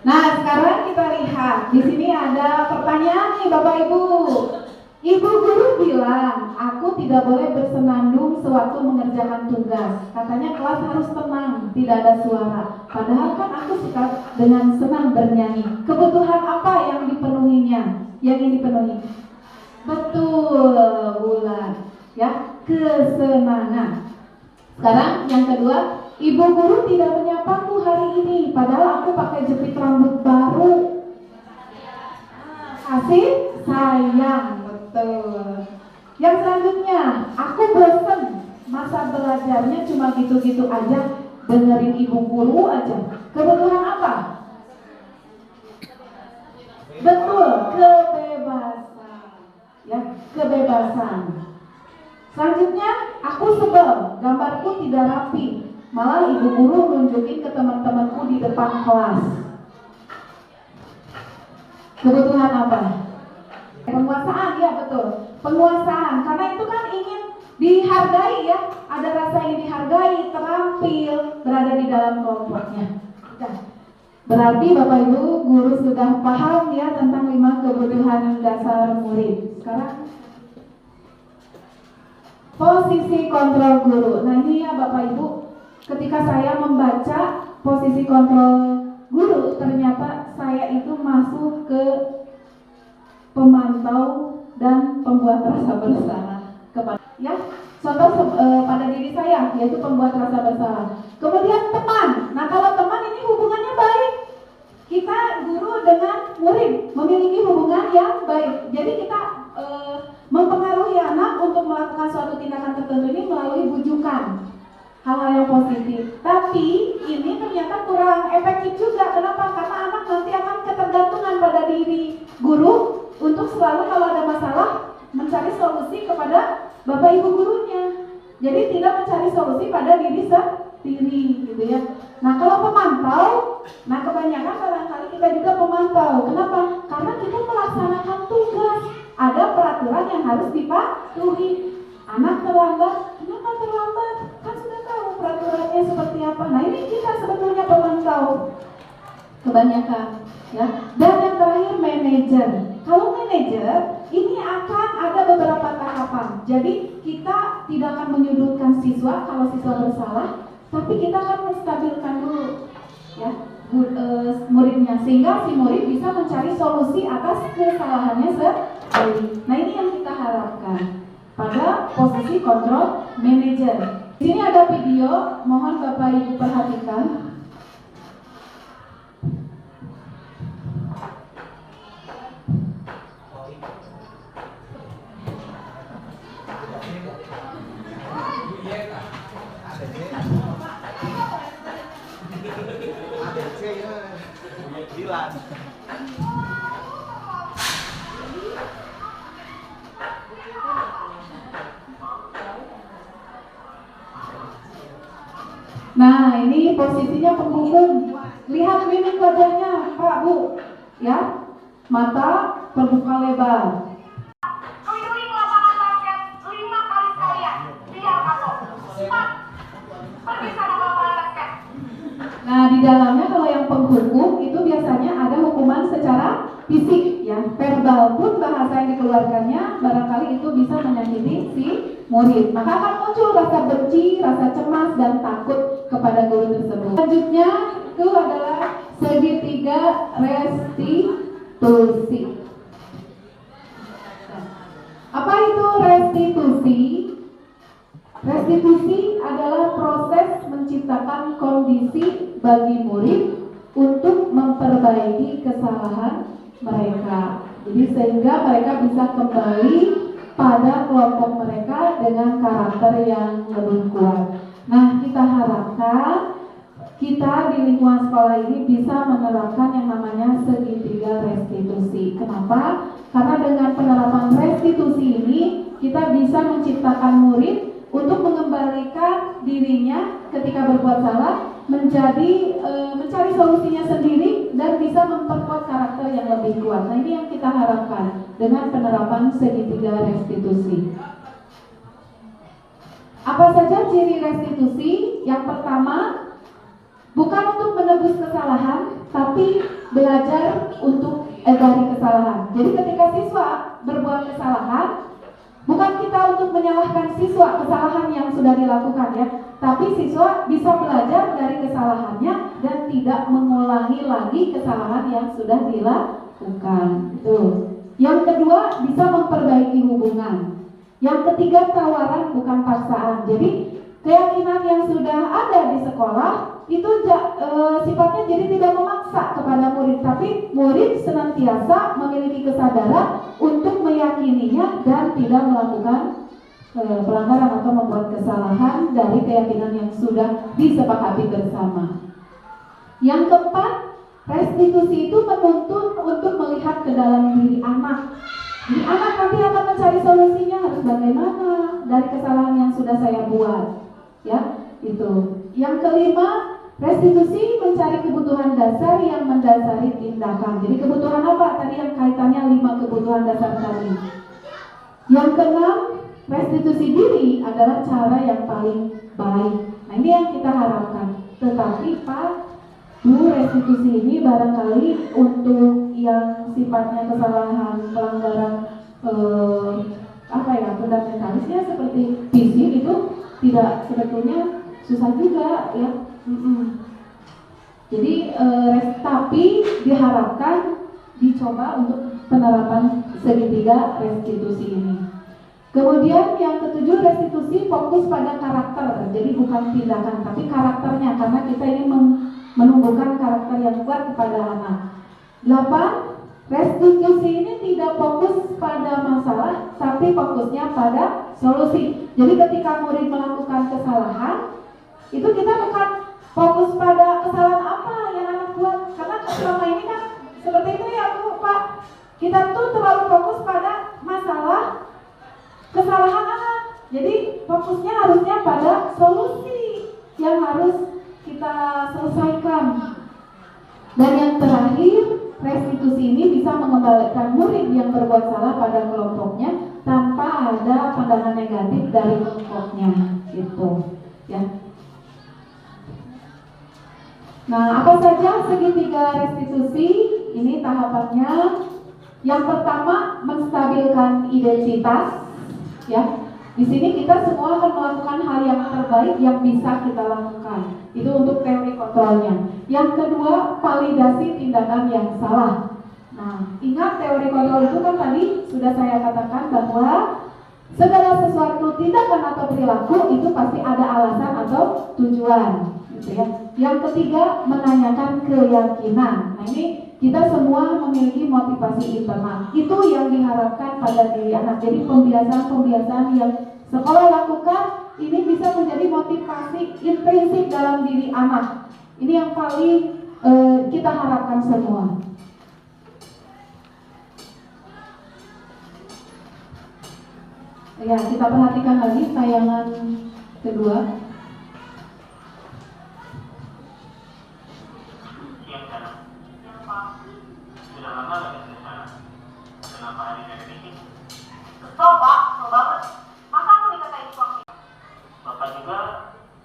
Nah, sekarang kita lihat di sini ada pertanyaan nih Bapak Ibu. Ibu guru bilang, aku tidak boleh bersenandung sewaktu mengerjakan tugas. Katanya kelas harus tenang, tidak ada suara. Padahal kan aku suka dengan senang bernyanyi. Kebutuhan apa yang dipenuhinya? Yang ingin dipenuhi? Betul, Bulan. Ya, kesenangan. Sekarang yang kedua, ibu guru tidak menyapaku hari ini. Padahal aku pakai jepit rambut baru. Kasih sayang. Betul. Yang selanjutnya, aku bosan, masa belajarnya cuma gitu-gitu aja, dengerin ibu guru aja. Kebutuhan apa? Betul, kebebasan. Ya, kebebasan. tidak rapi. Malah ibu guru nunjukin ke teman-temanku di depan kelas. Kebutuhan apa? Penguasaan, ya betul. Penguasaan, karena itu kan ingin dihargai ya. Ada rasa ingin dihargai, terampil, berada di dalam kelompoknya. Berarti Bapak Ibu guru sudah paham ya tentang 5 kebutuhan dasar murid. Sekarang posisi kontrol guru. Nah ini ya Bapak Ibu, ketika saya membaca posisi kontrol guru, ternyata saya itu masuk ke pemantau dan pembuat rasa bersalah kepada ya. Contoh pada diri saya yaitu pembuat rasa bersalah. Kemudian teman. Nah kalau teman ini hubungannya baik. Kita guru dengan murid memiliki hubungan yang baik. Jadi kita mempengaruhi anak untuk melakukan suatu tindakan tertentu ini melalui bujukan, hal-hal yang positif. Tapi ini ternyata kurang efektif juga. Kenapa? Karena anak nanti akan ketergantungan pada diri guru untuk selalu kalau ada masalah mencari solusi kepada Bapak Ibu gurunya. Jadi tidak mencari solusi pada diri sendiri gitu ya. Nah kalau pemantau, nah kebanyakan barangkali kita juga pemantau. Kenapa? Karena kita melaksanakan tugas. Ada peraturan yang harus dipatuhi. Anak terlambat, kenapa terlambat? Kan sudah tahu peraturannya seperti apa. Nah ini kita sebetulnya pemantau kebanyakan ya. Dan yang terakhir manajer. Kalau manajer ini akan ada beberapa tahapan. Jadi kita tidak akan menyudutkan siswa kalau siswa bersalah, tapi kita akan menstabilkan dulu ya muridnya sehingga si murid bisa mencari solusi atas kesalahannya sendiri. Nah ini yang kita harapkan pada posisi kontrol manager. Di sini ada video, mohon Bapak Ibu perhatikan. Nah ini posisinya penghukum. Lihat mimik wajahnya Pak Bu ya. Mata terbuka lebar. Keliling lapangan basket 5 kali sekalian. Biar masuk. 4. Pergi sana ke lapangan basket. Nah di dalamnya kalau yang penghukum itu biasanya ada hukuman secara fisik ya. Verbal pun bahasa yang dikeluarkannya barangkali itu bisa menyakiti si murid. Maka akan muncul rasa benci, rasa cemas dan takut kepada guru tersebut. Selanjutnya itu adalah segitiga restitusi. Apa itu restitusi? Restitusi adalah proses menciptakan kondisi bagi murid untuk memperbaiki kesalahan mereka. Jadi sehingga mereka bisa kembali pada kelompok mereka dengan karakter yang lebih kuat. Nah, kita harapkan kita di lingkungan sekolah ini bisa menerapkan yang namanya segitiga restitusi. Kenapa? Karena dengan penerapan restitusi ini kita bisa menciptakan murid untuk mengembalikan dirinya ketika berbuat salah menjadi mencari solusinya sendiri dan bisa memperkuat karakter yang lebih kuat. Nah ini yang kita harapkan dengan penerapan segitiga restitusi. Apa saja ciri restitusi? Yang pertama, bukan untuk menebus kesalahan, tapi belajar untuk dari kesalahan. Jadi ketika siswa berbuat kesalahan, bukan kita untuk menyalahkan siswa kesalahan yang sudah dilakukan ya, tapi siswa bisa belajar dari kesalahannya dan tidak mengulangi lagi kesalahan yang sudah dilakukan. Tuh. Yang kedua, bisa memperbaiki hubungan. Yang ketiga, tawaran bukan paksaan. Jadi keyakinan yang sudah ada di sekolah itu sifatnya jadi tidak memaksa kepada murid, tapi murid senantiasa memiliki kesadaran untuk meyakininya dan tidak melakukan pelanggaran atau membuat kesalahan dari keyakinan yang sudah disepakati bersama. Yang keempat, restitusi itu menuntut untuk melihat ke dalam diri anak. Jadi anak nanti akan mencari solusinya harus bagaimana dari kesalahan yang sudah saya buat. Ya, Itu. Yang kelima, restitusi mencari kebutuhan dasar yang mendasari tindakan. Jadi kebutuhan apa? Tadi yang kaitannya 5 kebutuhan dasar tadi. Yang keenam, restitusi diri adalah cara yang paling baik. Nah, ini yang kita harapkan. Tetapi Pak, Bu, restitusi ini barangkali untuk yang sifatnya kesalahan, pelanggaran fundamentalisnya seperti fisik itu tidak, sebetulnya susah juga ya. Jadi tapi diharapkan dicoba untuk penerapan segitiga restitusi ini. Kemudian yang ketujuh, restitusi fokus pada karakter. Jadi bukan tindakan tapi karakternya, karena kita ini menumbuhkan karakter yang kuat kepada anak. 8. Restitusi ini tidak fokus pada masalah tapi fokusnya pada solusi. Jadi ketika murid melakukan kesalahan, itu kita bukan fokus pada kesalahan apa yang anak buat, karena selama ini kan seperti itu ya Bu, Pak. Kita tuh terlalu fokus pada masalah kesalahan anak. Jadi fokusnya harusnya pada solusi yang harus kita selesaikan. Dan yang terakhir, restitusi ini bisa mengembalikan murid yang berbuat salah pada kelompoknya tanpa ada pandangan negatif dari kelompoknya, gitu ya. Nah, apa saja segitiga restitusi? Ini tahapannya. Yang pertama, menstabilkan identitas, ya. Di sini kita semua akan melakukan hal yang terbaik yang bisa kita lakukan. Itu untuk teori kontrolnya. Yang kedua, validasi tindakan yang salah. Nah, ingat teori kontrol itu kan tadi sudah saya katakan bahwa segala sesuatu tindakan atau perilaku itu pasti ada alasan atau tujuan, gitu ya. Yang ketiga, menanyakan keyakinan. Nah, ini kita semua memiliki motivasi internal. Itu yang diharapkan pada diri anak. Jadi pembiasaan-pembiasaan yang sekolah lakukan ini bisa menjadi motivasi intrinsik dalam diri anak. Ini yang paling kita harapkan semua. Ya, kita perhatikan lagi tayangan kedua. Sudah lama lagi di sana. Kenapa hari ini di sini? Kesel Pak, kesel banget. Masa aku dikatain suami? Bapak juga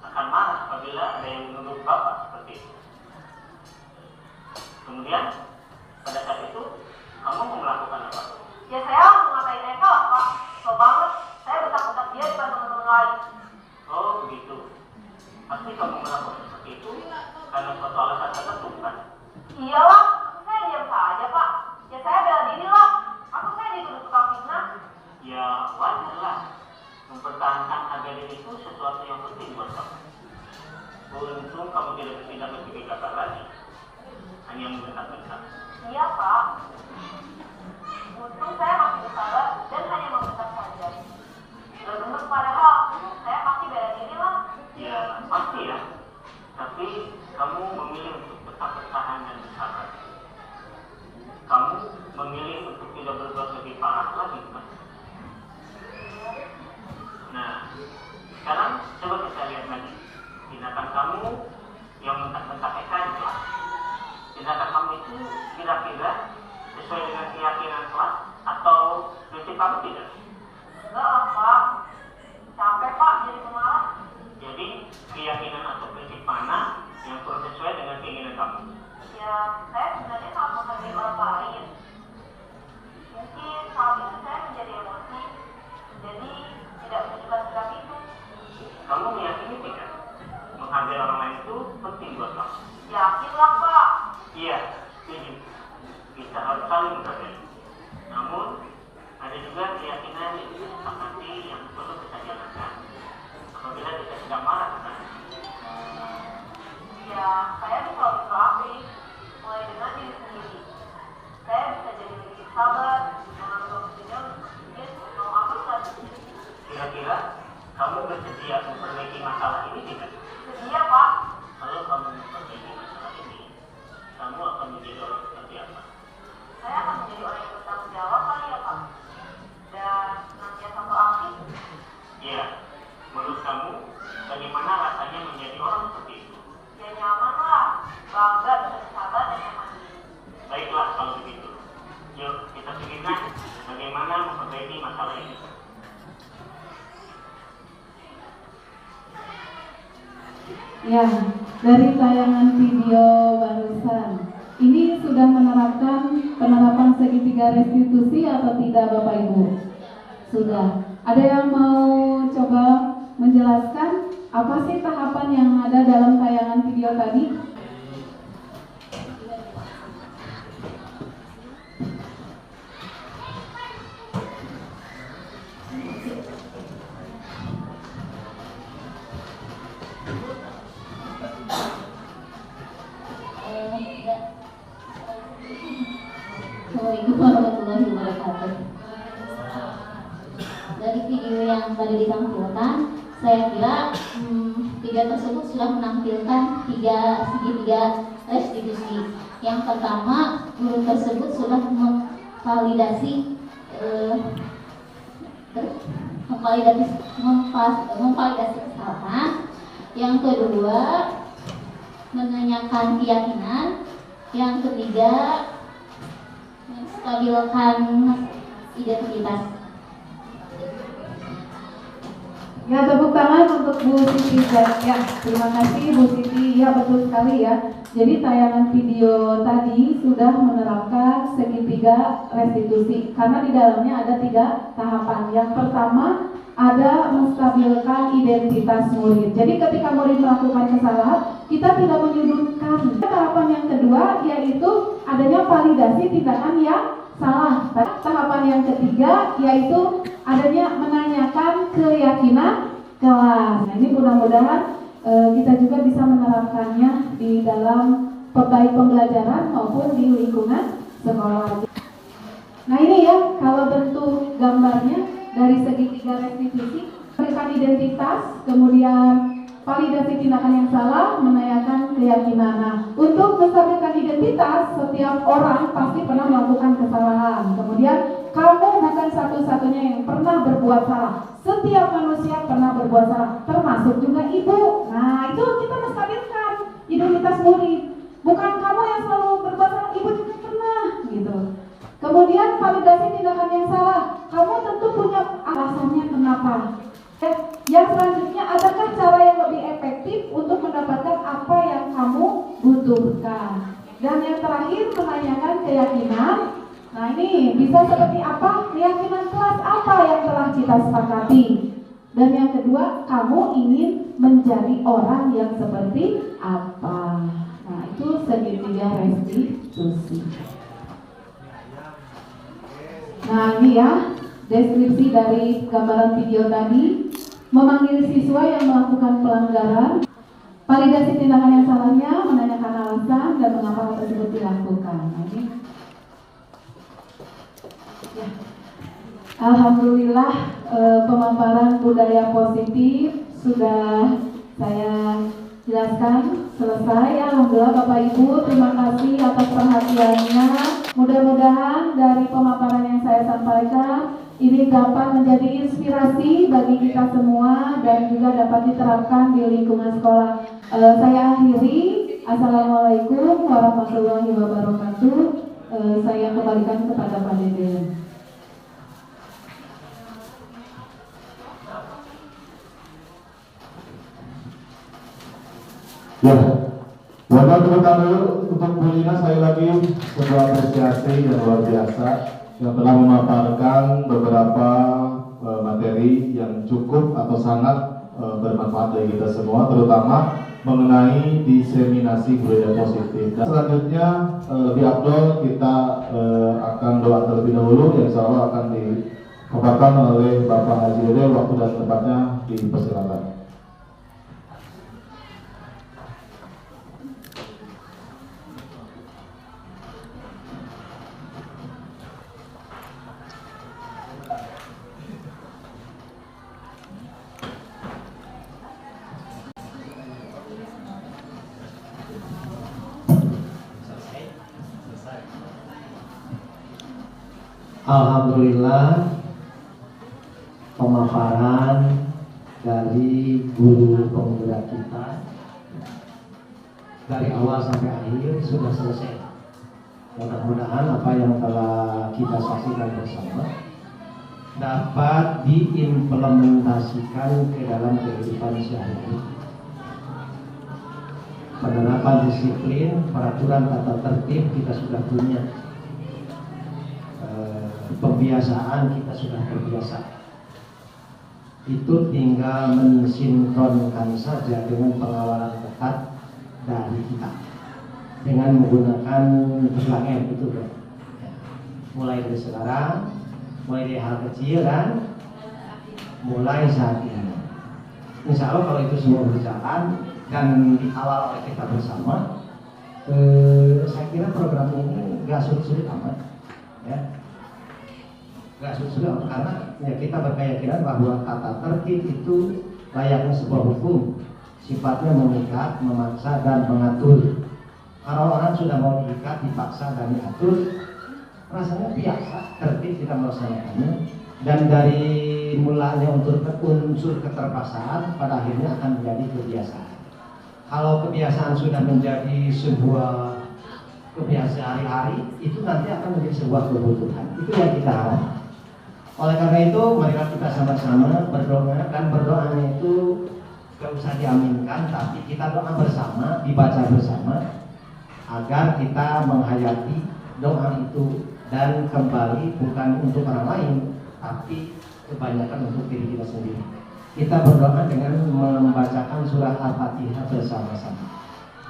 akan marah apabila ada yang menuduh Bapak seperti itu. Kemudian pada saat itu kamu mau melakukan apa? Ya saya langsung ngatain Eka lah Pak. Kesel banget. Saya bentak-bentak dia depan teman-teman lain. Oh begitu. Pasti kamu melakukan seperti itu karena suatu alasan tertentu, kan? Iyalah, saya diam saja Pak. Ya saya bela diri lah. Aku saya dituduh tukang fitnah. Ya wajar lah. Mempertahankan harga diri itu sesuatu yang penting buat kamu. Untung kamu tidak bertindak mencurigakan lagi. Hanya membentak-bentak. Iya Pak. Untung saya masih bersabar dan hanya membentak saja. Benar padahal saya pasti bela diri lah. Ya pasti ya. Tapi kamu memilih untuk tetap bertahan dan bersabar. Kamu memilih untuk tidak berbuat lebih parah lagi, kan? Nah, sekarang coba kita lihat lagi tindakan kamu yang bentak-bentak Eka itu. Tindakan kamu itu kira-kira sesuai dengan keyakinan kelas atau prinsip kamu tidak? Enggak lah Pak. Capek Pak jadi pemarah. Jadi keyakinan atau prinsip mana yang kurang sesuai dengan keinginan kamu? Ya saya sebenarnya sangat menghargai orang lain. Mungkin saat itu saya menjadi emosi. Jadi tidak menunjukkan sikap itu. Kamu meyakini tidak? Menghargai orang lain itu penting buat kamu. Yakin lah Pak. Iya, setuju. Kita harus saling menghargai. Namun, ada juga keyakinan yang disepakati yang perlu kita jalankan apabila kita sedang marah, kan? Ya saya bisa lebih proaktif. Mulai dengan diri sendiri. Saya bisa jadi lebih sabar. Mengambil waktunya untuk sedikit mau apa saja. Kira-kira kamu bersedia memperbaiki masalah ini tidak? Sedia Pak. Kalau kamu memperbaiki masalah ini, kamu akan menjadi orang seperti apa? Saya akan menjadi orang yang bertanggung jawab kali ya Pak. Dan senantiasa proaktif. Iya, menurut kamu bagaimana rasanya Baiklah kalau begitu. Yuk kita pikirkan bagaimana memperbaiki masalah ini. Ya, dari tayangan video barusan, ini sudah menerapkan penerapan segitiga restitusi atau tidak Bapak Ibu? Sudah. Ada yang mau coba menjelaskan apa sih tahapan yang ada dalam tayangan video tadi? Assalamualaikum warahmatullahi wabarakatuh. Dari video yang tadi ditampilkan, saya kira video tersebut sudah menampilkan segitiga restitusi. Yang pertama, guru tersebut sudah memvalidasi kesalahan. Yang kedua, menanyakan keyakinan. Yang ketiga, menstabilkan identitas. Ya, tepuk tangan untuk Bu Siti. Ya, terima kasih Bu Siti. Ya, betul sekali ya. Jadi tayangan video tadi sudah menerapkan segitiga restitusi karena di dalamnya ada 3 tahapan. Yang pertama ada menstabilkan identitas murid. Jadi ketika murid melakukan kesalahan, kita tidak menyudutkan. Tahapan yang kedua yaitu adanya validasi tindakan yang salah. Tahapan yang ketiga yaitu adanya menanyakan keyakinan kelas. Nah, ini mudah-mudahan kita juga bisa menerapkannya di dalam baik pembelajaran maupun di lingkungan sekolah. Nah, ini ya kalau bentuk gambarnya dari segitiga restitusi, memberikan identitas, kemudian validasi tindakan yang salah, menanyakan keyakinan. Nah, untuk menstabilkan identitas, setiap orang pasti pernah melakukan kesalahan. Kemudian kamu bukan satu-satunya yang pernah berbuat salah. Setiap manusia pernah berbuat salah, termasuk juga ibu. Nah, itu kita menstabilkan identitas murid. Bukan kamu yang selalu berbuat salah, ibu juga pernah, gitu. Kemudian validasi tindakan yang salah. Kamu tentu punya alasannya kenapa. Yang selanjutnya, adakah cara yang lebih efektif untuk mendapatkan apa yang kamu butuhkan? Dan yang terakhir, menanyakan keyakinan. Nah, ini bisa seperti apa? Keyakinan kelas apa yang telah kita sepakati? Dan yang kedua, kamu ingin menjadi orang yang seperti apa? Nah, itu segitiga restitusi. Nah, ini ya deskripsi dari gambaran video tadi. Memanggil siswa yang melakukan pelanggaran, validasi tindakan yang salahnya, menanyakan alasan dan mengapa hal tersebut dilakukan. Nah, ini ya. Alhamdulillah pemaparan budaya positif sudah saya jelaskan selesai. Alhamdulillah Bapak Ibu, terima kasih atas perhatiannya. Mudah-mudahan dari pemaparan yang saya sampaikan ini dapat menjadi inspirasi bagi kita semua dan juga dapat diterapkan di lingkungan sekolah. Saya akhiri. Assalamualaikum warahmatullahi wabarakatuh. Saya kembalikan kepada Pak Deden. Ya, mohon tepuk tangan dulu untuk Bu Lina. Sekali lagi sebuah apresiasi yang luar biasa yang telah memaparkan beberapa materi yang cukup atau sangat bermanfaat bagi kita semua, terutama mengenai diseminasi budaya positif. Dan selanjutnya di Abdul kita akan doa terlebih dahulu yang insya Allah akan dipaparkan oleh Bapak Haji Dede. Waktu dan tempatnya dipersilakan. Alhamdulillah pemaparan dari guru penggerak kita dari awal sampai akhir sudah selesai. Mudah-mudahan apa yang telah kita saksikan bersama dapat diimplementasikan ke dalam kehidupan sehari-hari. Penerapan disiplin, peraturan tata tertib kita sudah punya. Pembiasaan kita sudah terbiasa. Itu tinggal mensinkronkan saja dengan pengawalan ketat dari kita dengan menggunakan 3M itu, bro. Ya. Mulai dari sekarang, mulai dari hal kecil dan mulai saat ini. Insya Allah kalau itu semua berjalan dan dikawal oleh kita bersama, saya kira program ini gak sulit-sulit amat, ya. Gak sulit-sulit amat karena ya kita berkeyakinan bahwa tata tertib itu layaknya sebuah hukum, sifatnya mengikat, memaksa dan mengatur. Kalau orang sudah mau diikat, dipaksa dan diatur, rasanya biasa, tertib kita melaksanakannya. Dan dari mulanya unsur keterpaksaan pada akhirnya akan menjadi kebiasaan. Kalau kebiasaan sudah menjadi sebuah kebiasaan hari-hari, itu nanti akan menjadi sebuah kebutuhan. Itu yang kita harap. Oleh karena itu, marilah kita sama-sama berdoa, dan berdoanya itu gak usah diaminkan, tapi kita doa bersama, dibaca bersama, agar kita menghayati doa itu dan kembali bukan untuk orang lain, tapi kebanyakan untuk diri kita sendiri. Kita berdoa dengan membacakan surah Al-Fatihah bersama-sama.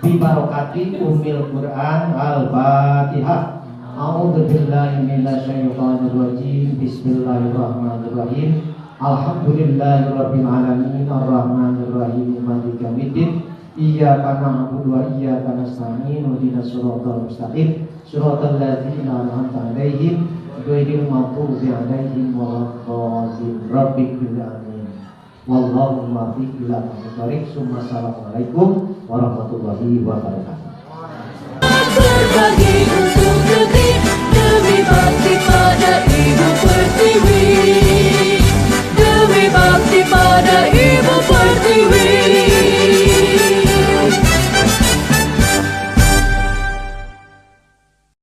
Bi barokati Ummil Quran Al-Fatihah. A'udzu billahi minasyaitonir rajim. Bismillahirrahmanirrahim. Alhamdulillahirabbil alamin arrahmanir rahim maliki yaumiddin. Iyyaka na'budu wa iyyaka nasta'in ihdinas siratal mustaqim siratal ladzina an'amta 'alaihim ghairil maghdubi alaihim waladdallin. Rabbil alamin. Wallahu muwaffiq ila aqwamit thoriq. Assalamualaikum warahmatullahi wabarakatuh.